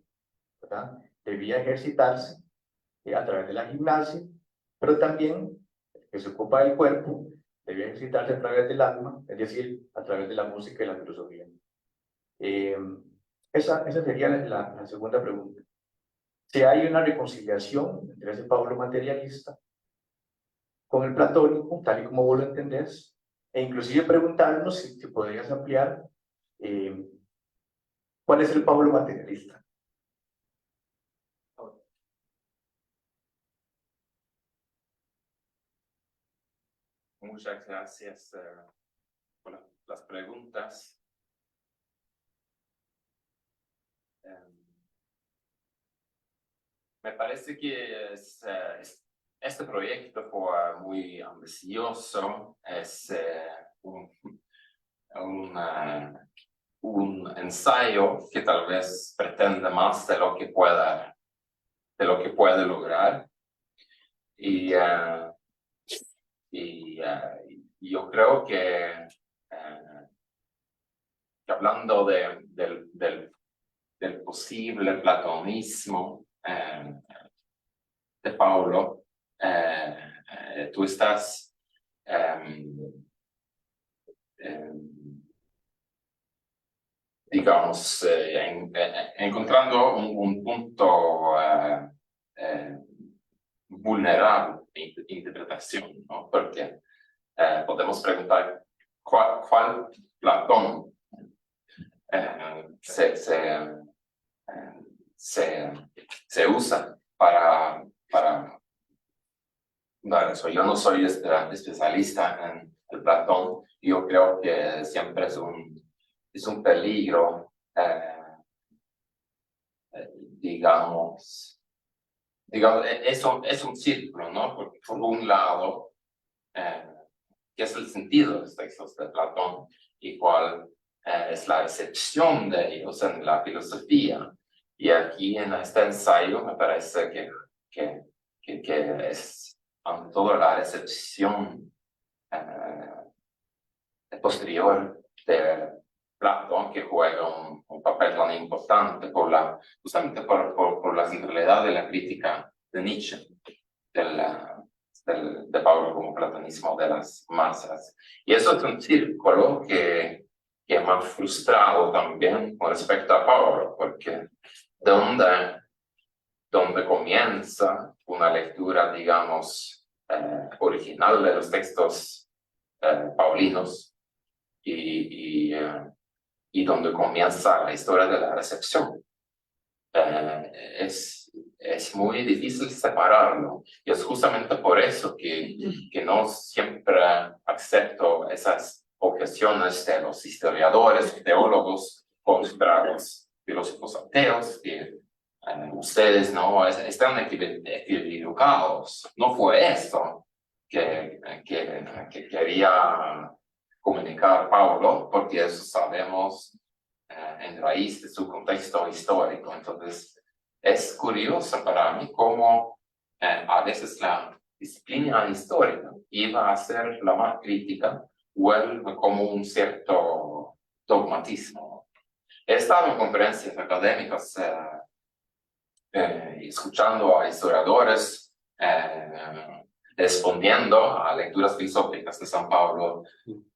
¿verdad?, debía ejercitarse a través de la gimnasia, pero también el que se ocupa del cuerpo debía ejercitarse a través del alma, es decir, a través de la música y la filosofía. Esa sería la segunda pregunta. Si hay una reconciliación entre ese Pablo materialista con el platónico, tal y como vos lo entendés, e inclusive preguntarnos si podrías ampliar cuál es el Pablo materialista. Muchas gracias por las preguntas. Me parece que este proyecto fue muy ambicioso. Es un ensayo que tal vez pretende más de lo que puede lograr. Y yo creo que hablando del posible platonismo de Paulo, tú estás digamos, encontrando un punto vulnerable de interpretación, ¿no? Porque podemos preguntar cuál Platón se usa para dar eso. Yo no soy especialista en el Platón. Yo creo que siempre es un peligro, digamos, es un círculo, ¿no? Porque por un lado, ¿qué es el sentido de los textos de Platón y cuál es la excepción de ellos en la filosofía? Y aquí en este ensayo me parece que es ante todo la recepción posterior de Platón que juega un papel tan importante justamente por la centralidad de la crítica de Nietzsche, de Pablo como platonismo de las masas. Y eso es un círculo que me ha frustrado también con respecto a Pablo, porque donde comienza una lectura, digamos, original de los textos paulinos y donde comienza la historia de la recepción. Es muy difícil separarlo, y es justamente por eso que no siempre acepto esas objeciones de los historiadores, teólogos contra los filósofos ateos, que ustedes no están equivocados. No fue esto que quería comunicar Paulo, porque eso sabemos en raíz de su contexto histórico. Entonces, es curioso para mí cómo a veces la disciplina histórica iba a ser la más crítica, vuelve como un cierto dogmatismo. He estado en conferencias académicas escuchando a historiadores respondiendo a lecturas filosóficas de San Pablo,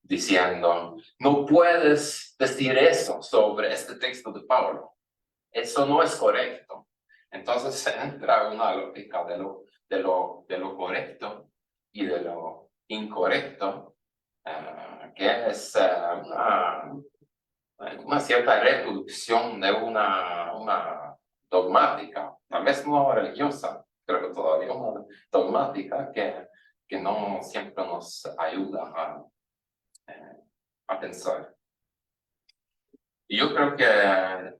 diciendo, no puedes decir eso sobre este texto de Pablo, eso no es correcto. Entonces entra una lógica de lo correcto y de lo incorrecto, que es una cierta reproducción de una dogmática, tal vez no religiosa, creo que todavía una dogmática que no siempre nos ayuda a pensar. Y yo creo que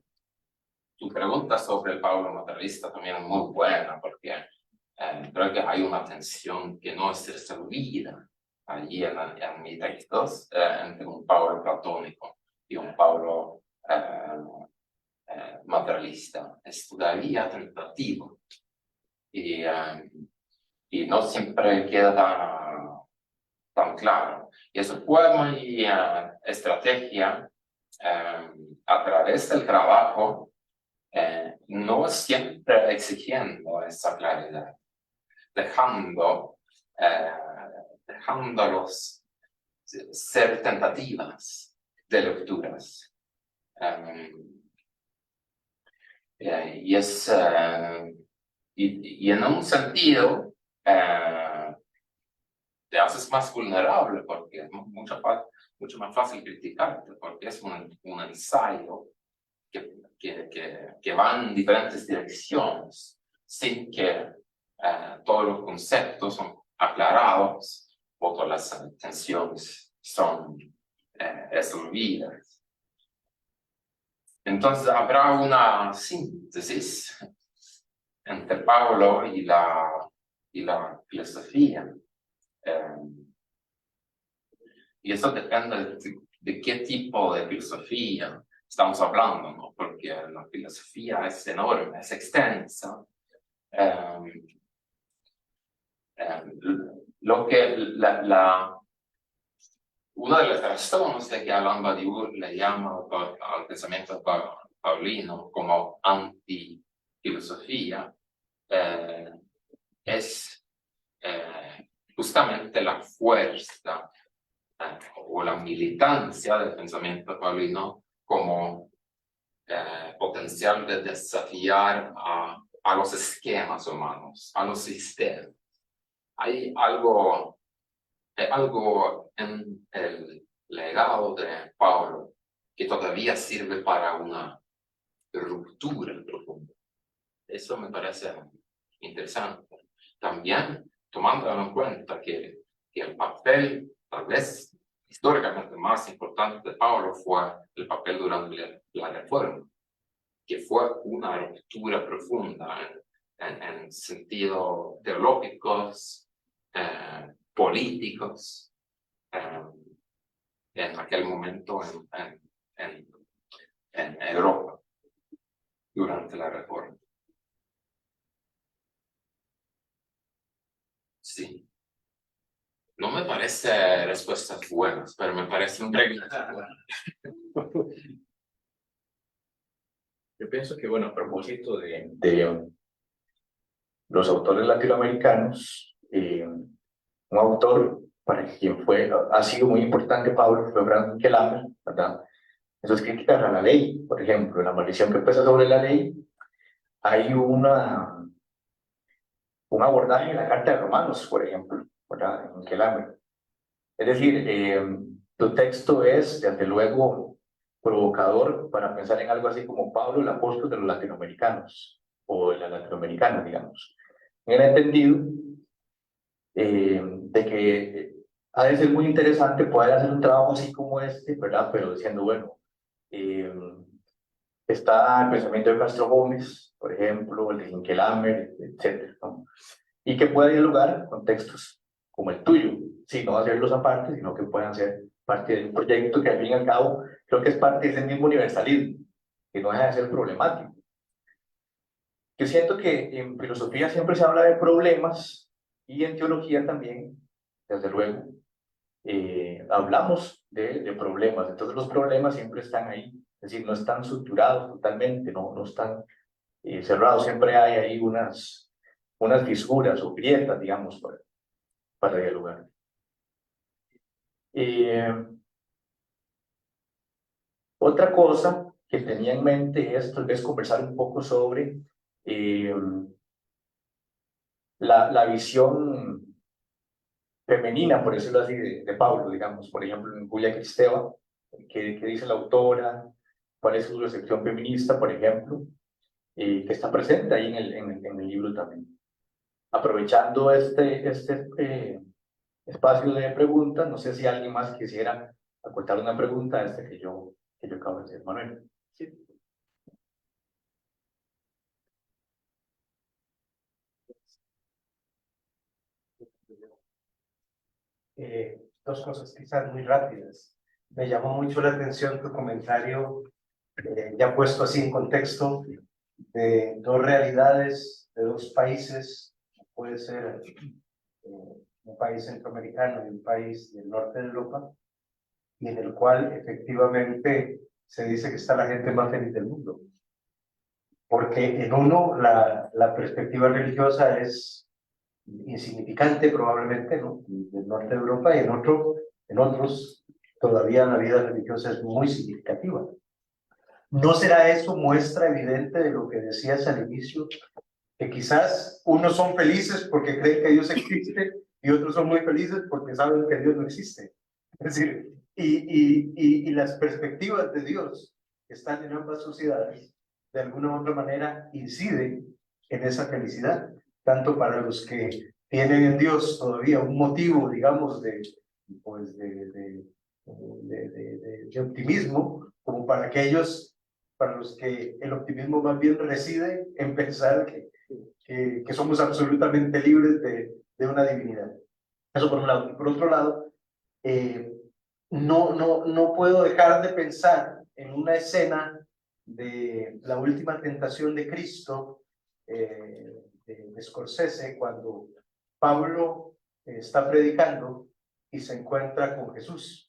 tu pregunta sobre el Pablo materialista también es muy buena, porque creo que hay una tensión que no es resolvida allí en mi textos entre un Pablo platónico y un Pablo materialista. Es todavía tentativo y no siempre queda tan claro. Y eso fue mi estrategia a través del trabajo, no siempre exigiendo esa claridad, dejándolos ser tentativas de lecturas. Y en un sentido te haces más vulnerable porque es mucho más fácil criticarte, porque es un ensayo que va en diferentes direcciones sin que todos los conceptos son aclarados o todas las tensiones son resolvidas. Entonces habrá una síntesis entre Pablo y la filosofía. Y eso depende de qué tipo de filosofía estamos hablando, ¿no? Porque la filosofía es enorme, es extensa. Una de las razones de que Alain Badiou le llama al pensamiento paulino como antifilosofía es justamente la fuerza o la militancia del pensamiento paulino como potencial de desafiar a los esquemas humanos, a los sistemas. Hay algo en el legado de Pablo que todavía sirve para una ruptura profunda. Eso me parece interesante. También tomando en cuenta que el papel, tal vez históricamente más importante de Pablo fue el papel durante la Reforma, que fue una ruptura profunda en sentido teológicos, políticos, en aquel momento en Europa, durante la Reforma. Sí. No me parece respuestas buenas, pero me parece un pregunta. Yo pienso que, bueno, a propósito de los autores latinoamericanos, un autor para quien ha sido muy importante Pablo fue Frank Kelame, ¿verdad? Eso es críticas a la ley, por ejemplo, en la maldición que pesa sobre la ley, hay un abordaje en la Carta de Romanos, por ejemplo, ¿verdad? En Kelame. Es decir, tu texto es, desde luego, provocador para pensar en algo así como Pablo, el apóstol de los latinoamericanos, o de las latinoamericanas, digamos. En el entendido de que ha de ser muy interesante poder hacer un trabajo así como este, ¿verdad? Pero diciendo, bueno, está el pensamiento de Castro Gómez, por ejemplo, el de Hinkelhammer, etcétera, ¿no? Y que pueda dialogar con textos como el tuyo, sin no hacerlos aparte, sino que puedan ser parte de un proyecto que al fin y al cabo creo que es parte de ese mismo universalismo, que no deja de ser problemático. Yo siento que en filosofía siempre se habla de problemas y en teología también, desde luego, hablamos de problemas. Entonces los problemas siempre están ahí, es decir, no están suturados totalmente, no están cerrados, siempre hay ahí unas fisuras o grietas, digamos, para dialogar. Otra cosa que tenía en mente es tal vez conversar un poco sobre la visión femenina, por decirlo así, de Pablo, digamos, por ejemplo, en Julia Kristeva, que dice la autora, cuál es su recepción feminista, por ejemplo, que está presente ahí en el libro también. Aprovechando este espacio de preguntas, no sé si alguien más quisiera acotar una pregunta a que yo acabo de hacer, Manuel. Sí. Dos cosas quizás muy rápidas. Me llamó mucho la atención tu comentario, ya puesto así en contexto, de dos realidades, de dos países, puede ser un país centroamericano y un país del norte de Europa, y en el cual efectivamente se dice que está la gente más feliz del mundo. Porque en uno la perspectiva religiosa es insignificante probablemente, ¿no? Del norte de Europa, y en otros todavía la vida religiosa es muy significativa. ¿No será eso muestra evidente de lo que decías al inicio? Que quizás unos son felices porque creen que Dios existe y otros son muy felices porque saben que Dios no existe. Es decir, y las perspectivas de Dios que están en ambas sociedades, de alguna u otra manera, inciden en esa felicidad, tanto para los que tienen en Dios todavía un motivo, digamos, pues de optimismo, como para aquellos para los que el optimismo más bien reside en pensar que somos absolutamente libres de una divinidad. Eso por un lado. Y por otro lado, no puedo dejar de pensar en una escena de La Última Tentación de Cristo, de Scorsese, cuando Pablo está predicando y se encuentra con Jesús.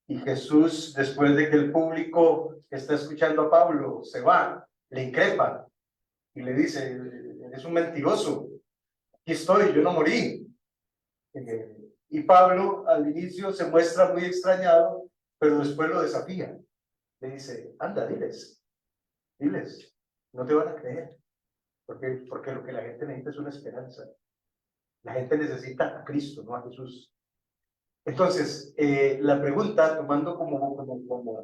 Y Jesús, después de que el público que está escuchando a Pablo se va, le increpa y le dice: eres un mentiroso, aquí estoy, yo no morí. Y Pablo al inicio se muestra muy extrañado, pero después lo desafía. Le dice: anda, diles, no te van a creer, porque lo que la gente necesita es una esperanza. La gente necesita a Cristo, no a Jesús. Entonces, la pregunta, tomando como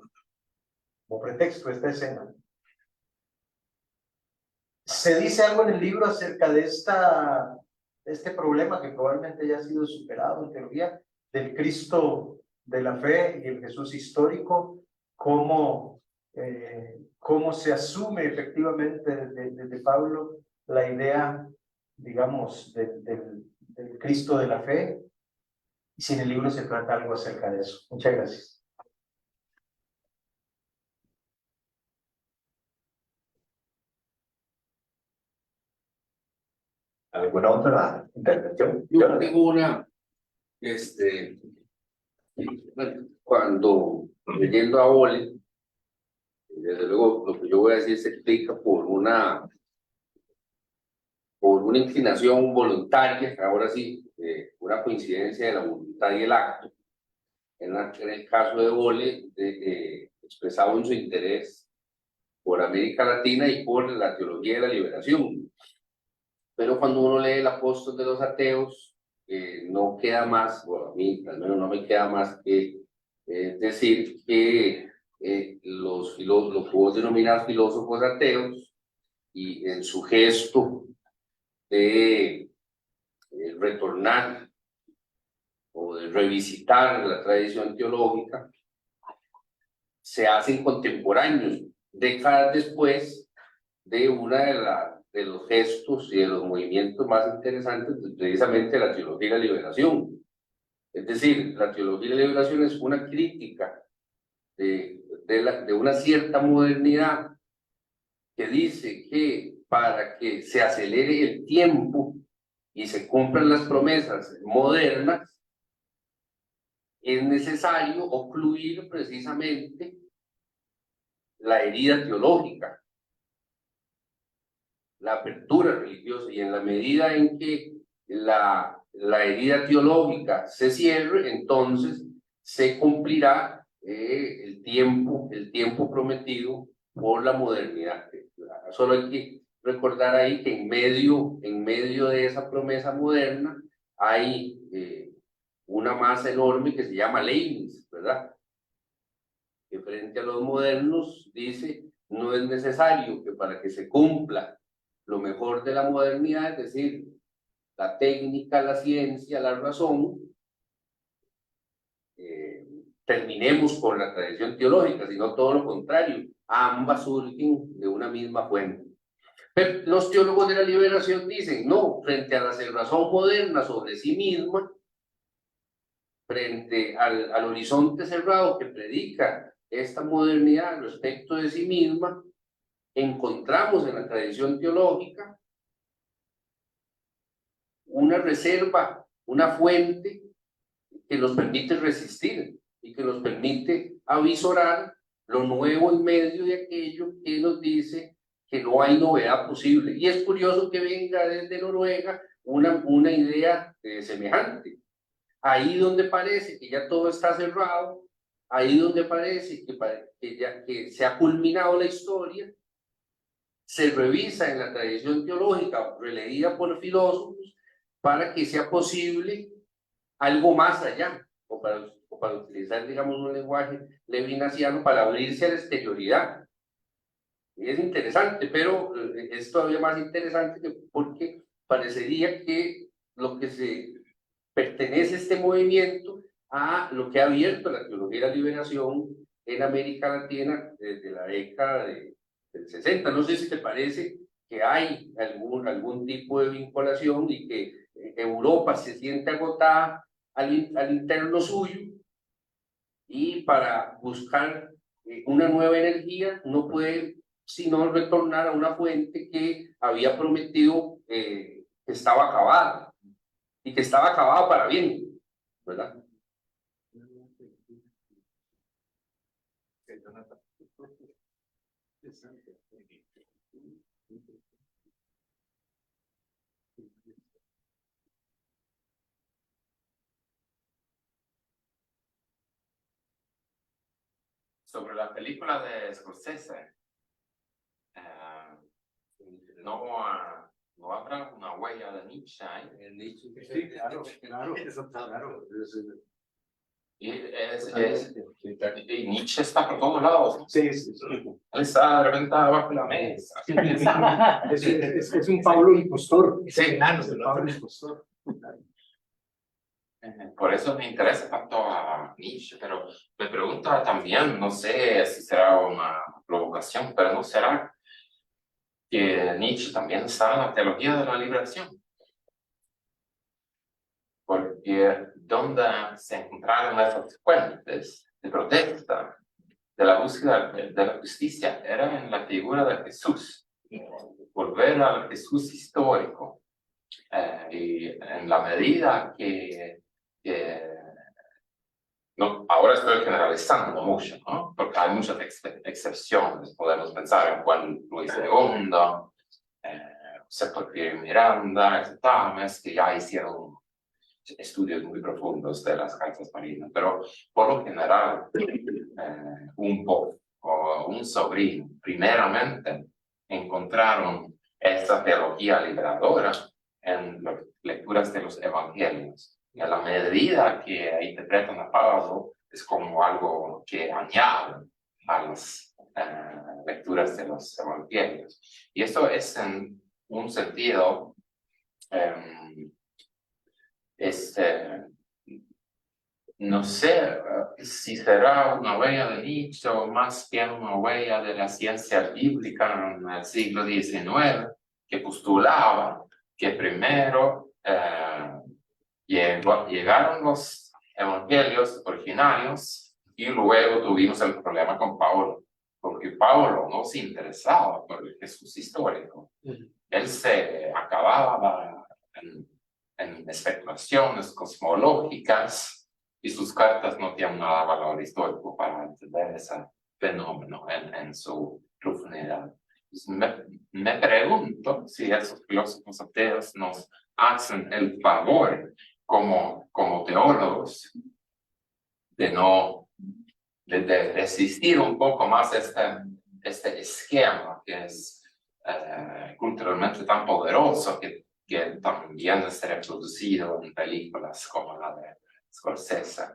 pretexto esta escena, se dice algo en el libro acerca de este problema que probablemente ya ha sido superado en teoría, del Cristo de la fe y el Jesús histórico, cómo se asume efectivamente desde Pablo la idea, digamos, del Cristo de la fe, y si en el libro se trata algo acerca de eso. Muchas gracias. ¿Alguna otra intervención? Yo tengo una, bueno, cuando leyendo a Ole, desde luego lo que yo voy a decir se explica por una inclinación voluntaria, ahora sí, una coincidencia de la voluntad y el acto. En el caso de Ole, expresaba en su interés por América Latina y por la teología de la liberación. Pero cuando uno lee el Apóstol de los Ateos, no queda más, bueno, a mí al menos no me queda más que decir que lo que vos denominás filósofos ateos, y en su gesto de retornar o de revisitar la tradición teológica, se hacen contemporáneos, décadas después de una de los gestos y de los movimientos más interesantes precisamente de la teología de la liberación. Es decir, la teología de la liberación es una crítica de una cierta modernidad que dice que para que se acelere el tiempo y se cumplan las promesas modernas, es necesario ocluir precisamente la herida teológica, la apertura religiosa, y en la medida en que la herida teológica se cierre, entonces se cumplirá el tiempo prometido por la modernidad. Solo hay que recordar ahí que en medio de esa promesa moderna hay una masa enorme que se llama Leibniz, ¿verdad? Que frente a los modernos dice: no es necesario que para que se cumpla lo mejor de la modernidad, es decir, la técnica, la ciencia, la razón, terminemos con la tradición teológica, sino todo lo contrario, ambas surgen de una misma fuente. Pero los teólogos de la liberación dicen: no, frente a la cerrazón moderna sobre sí misma, frente al horizonte cerrado que predica esta modernidad respecto de sí misma, encontramos en la tradición teológica una reserva, una fuente que nos permite resistir y que nos permite avisorar lo nuevo en medio de aquello que nos dice que no hay novedad posible. Y es curioso que venga desde Noruega una idea semejante. Ahí donde parece que ya todo está cerrado, ahí donde parece que se ha culminado la historia, se revisa en la tradición teológica releída por filósofos para que sea posible algo más allá, o para utilizar, digamos, un lenguaje levinasiano, para abrirse a la exterioridad. Y es interesante, pero es todavía más interesante porque parecería que lo que se pertenece a este movimiento a lo que ha abierto la teología de la liberación en América Latina desde la década del 60. No sé si te parece que hay algún tipo de vinculación y que Europa se siente agotada al interno suyo y para buscar una nueva energía no puede sino retornar a una fuente que había prometido que estaba acabada y que estaba acabada para bien, ¿verdad? Sobre la película de Scorsese, no habrá una huella de Nietzsche ahí. Sí, claro, claro. Y Nietzsche está por todos lados. Sí. Él está de repente bajo la mesa. Es un Pablo impostor. Sí. Es el Pablo impostor. Por eso me interesa tanto a Nietzsche, pero me pregunto también, no sé si será una provocación, pero ¿no será que Nietzsche también está en la teología de la liberación? Porque donde se encontraron esas fuentes de protesta, de la búsqueda de la justicia, era en la figura de Jesús. Volver al Jesús histórico. Y en la medida que no, ahora estoy generalizando mucho, ¿no? Porque hay muchas excepciones. Podemos pensar en Juan Luis II, José Porfirio Miranda, etc., que ya hicieron estudios muy profundos de las cartas marinas, pero por lo general, un poco o un sobrino, primeramente, encontraron esta teología liberadora en las lecturas de los evangelios. Y a la medida que interpretan a Pablo, es como algo que añade a las lecturas de los evangelios. Y esto es en un sentido, no sé si será una huella de Nietzsche o más bien una huella de la ciencia bíblica en el siglo XIX, que postulaba que primero llegaron los evangelios originarios y luego tuvimos el problema con Pablo, porque Pablo no se interesaba por el Jesús histórico. Él se acababa en especulaciones cosmológicas y sus cartas no tienen nada de valor histórico para entender ese fenómeno en su profundidad. Me pregunto si esos filósofos ateos nos hacen el favor como teólogos de resistir un poco más este esquema que es culturalmente tan poderoso que también es reproducido en películas como la de Scorsese,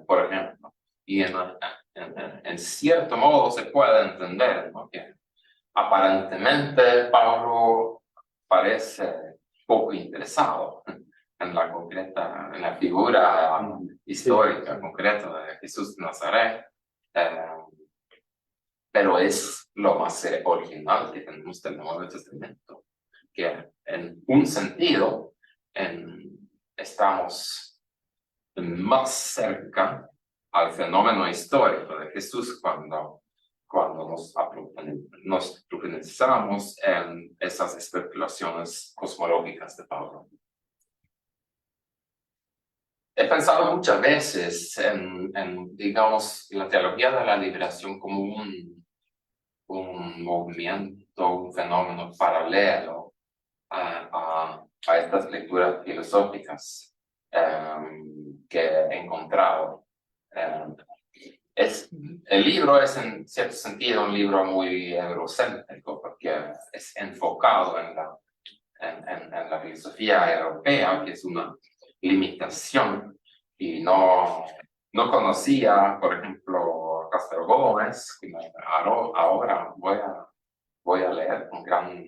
por ejemplo. Y en cierto modo se puede entender, ¿no?, que aparentemente Pablo parece poco interesado en la figura histórica concreta de Jesús de Nazaret, pero es lo más original que tenemos del Nuevo Testamento, que en un sentido estamos más cerca al fenómeno histórico de Jesús cuando nos profundizamos en esas especulaciones cosmológicas de Pablo. He pensado muchas veces digamos, la teología de la liberación como un movimiento, un fenómeno paralelo a estas lecturas filosóficas que he encontrado. El libro es en cierto sentido un libro muy eurocéntrico porque es enfocado en la filosofía europea, que es una limitación, y no conocía, por ejemplo, Castro Gómez, que ahora voy a leer con gran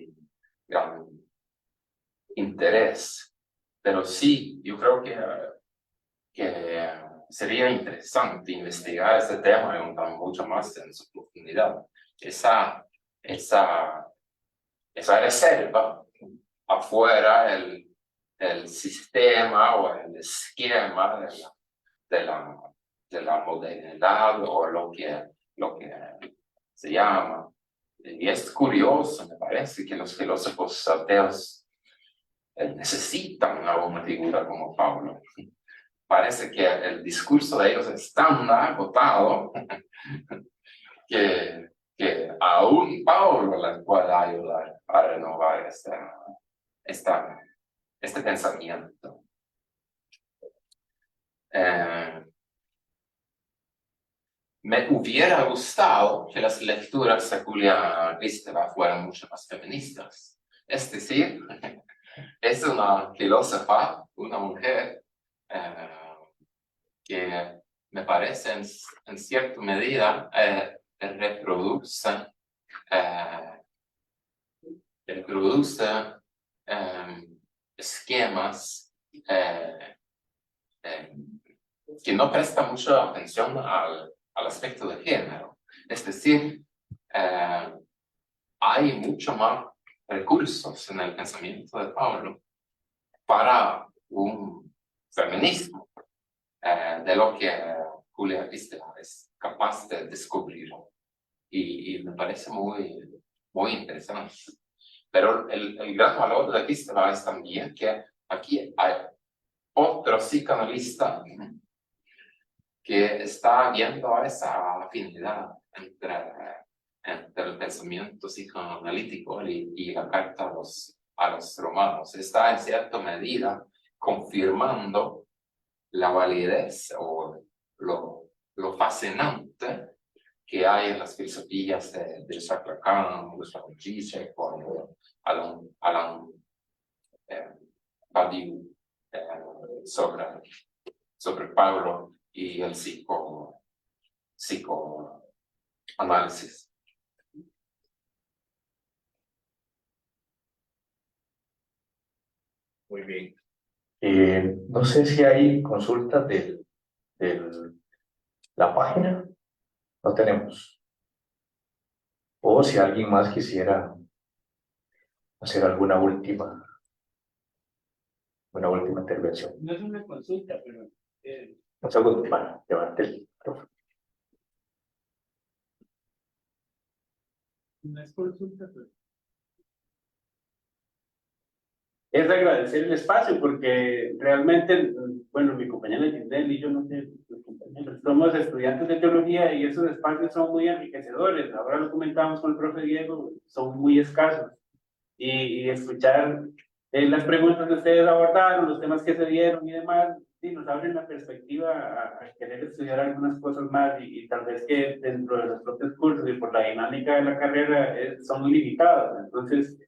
interés, pero sí, yo creo que sería interesante investigar este tema y mucho más en su profundidad. Esa reserva afuera el sistema o el esquema de la modernidad o lo que se llama. Y es curioso, me parece, que los filósofos ateos necesitan a una figura como Pablo. Parece que el discurso de ellos es tan agotado que aún Pablo les puede ayudar a renovar este pensamiento. Me hubiera gustado que las lecturas de Julia Kristeva fueran mucho más feministas. Es decir, es una filósofa, una mujer, que me parece en cierta medida reproduce esquemas que no prestan mucha atención al aspecto de género. Es decir, hay mucho más recursos en el pensamiento de Pablo para un feminismo de lo que Julia Kristeva es capaz de descubrir. Y me parece muy interesante. Pero el gran valor de Kristeva es también que aquí hay otro psicoanalista que está viendo esa afinidad entre el pensamiento psicoanalítico y la carta a los romanos. Está en cierta medida confirmando la validez o lo fascinante que hay en las filosofías de Jacques Lacan, Gustavo Zizek, o Alain Badiou sobre Pablo y el psicoanálisis. Muy bien. No sé si hay consultas de la página. No tenemos. O si alguien más quisiera hacer alguna última intervención. No es una consulta, pero Un segundo, para levante el micrófono. no es consulta, pero es agradecer el espacio porque realmente, bueno, mi compañera Giselle y yo, no sé, los compañeros, somos estudiantes de teología y esos espacios son muy enriquecedores. Ahora lo comentamos con el profe Diego, son muy escasos. Y escuchar las preguntas que ustedes abordaron, los temas que se dieron y demás, sí, nos abren la perspectiva a querer estudiar algunas cosas más y tal vez que dentro de los propios cursos y por la dinámica de la carrera son limitados. Entonces,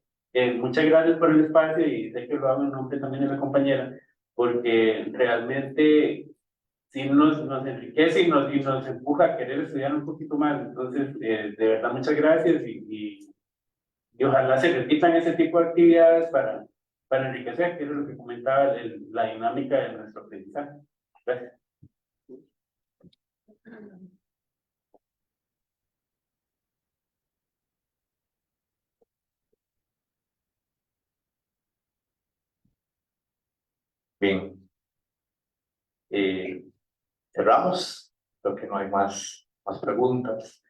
muchas gracias por el espacio y sé que lo hago en nombre también de la compañera, porque realmente sí nos enriquece y nos empuja a querer estudiar un poquito más. Entonces, de verdad, muchas gracias y ojalá se repitan ese tipo de actividades para enriquecer, que es lo que comentaba, la dinámica de nuestro aprendizaje. Gracias. Bien. cerramos. Creo que no hay más preguntas.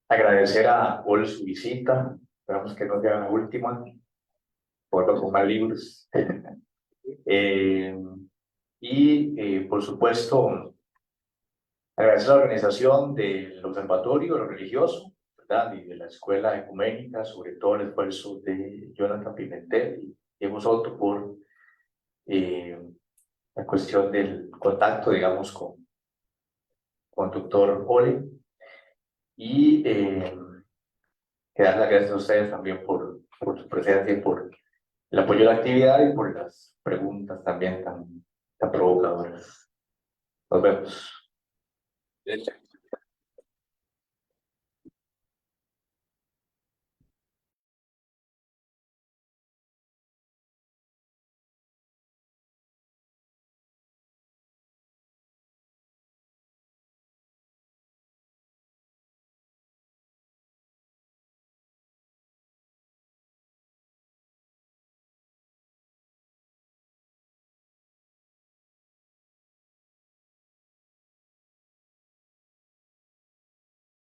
Agradecer a Paul su visita. Esperamos que no sea la última. Por con más libros. Por supuesto, agradecer a la organización del Observatorio Religioso, ¿verdad? Y de la Escuela Ecuménica, sobre todo el esfuerzo de Jonathan Pimentel y Diego Soto por la cuestión del contacto, digamos, con el doctor Ole. Y dar las gracias a ustedes también por su presencia y por el apoyo a la actividad y por las preguntas también tan provocadoras. Nos vemos.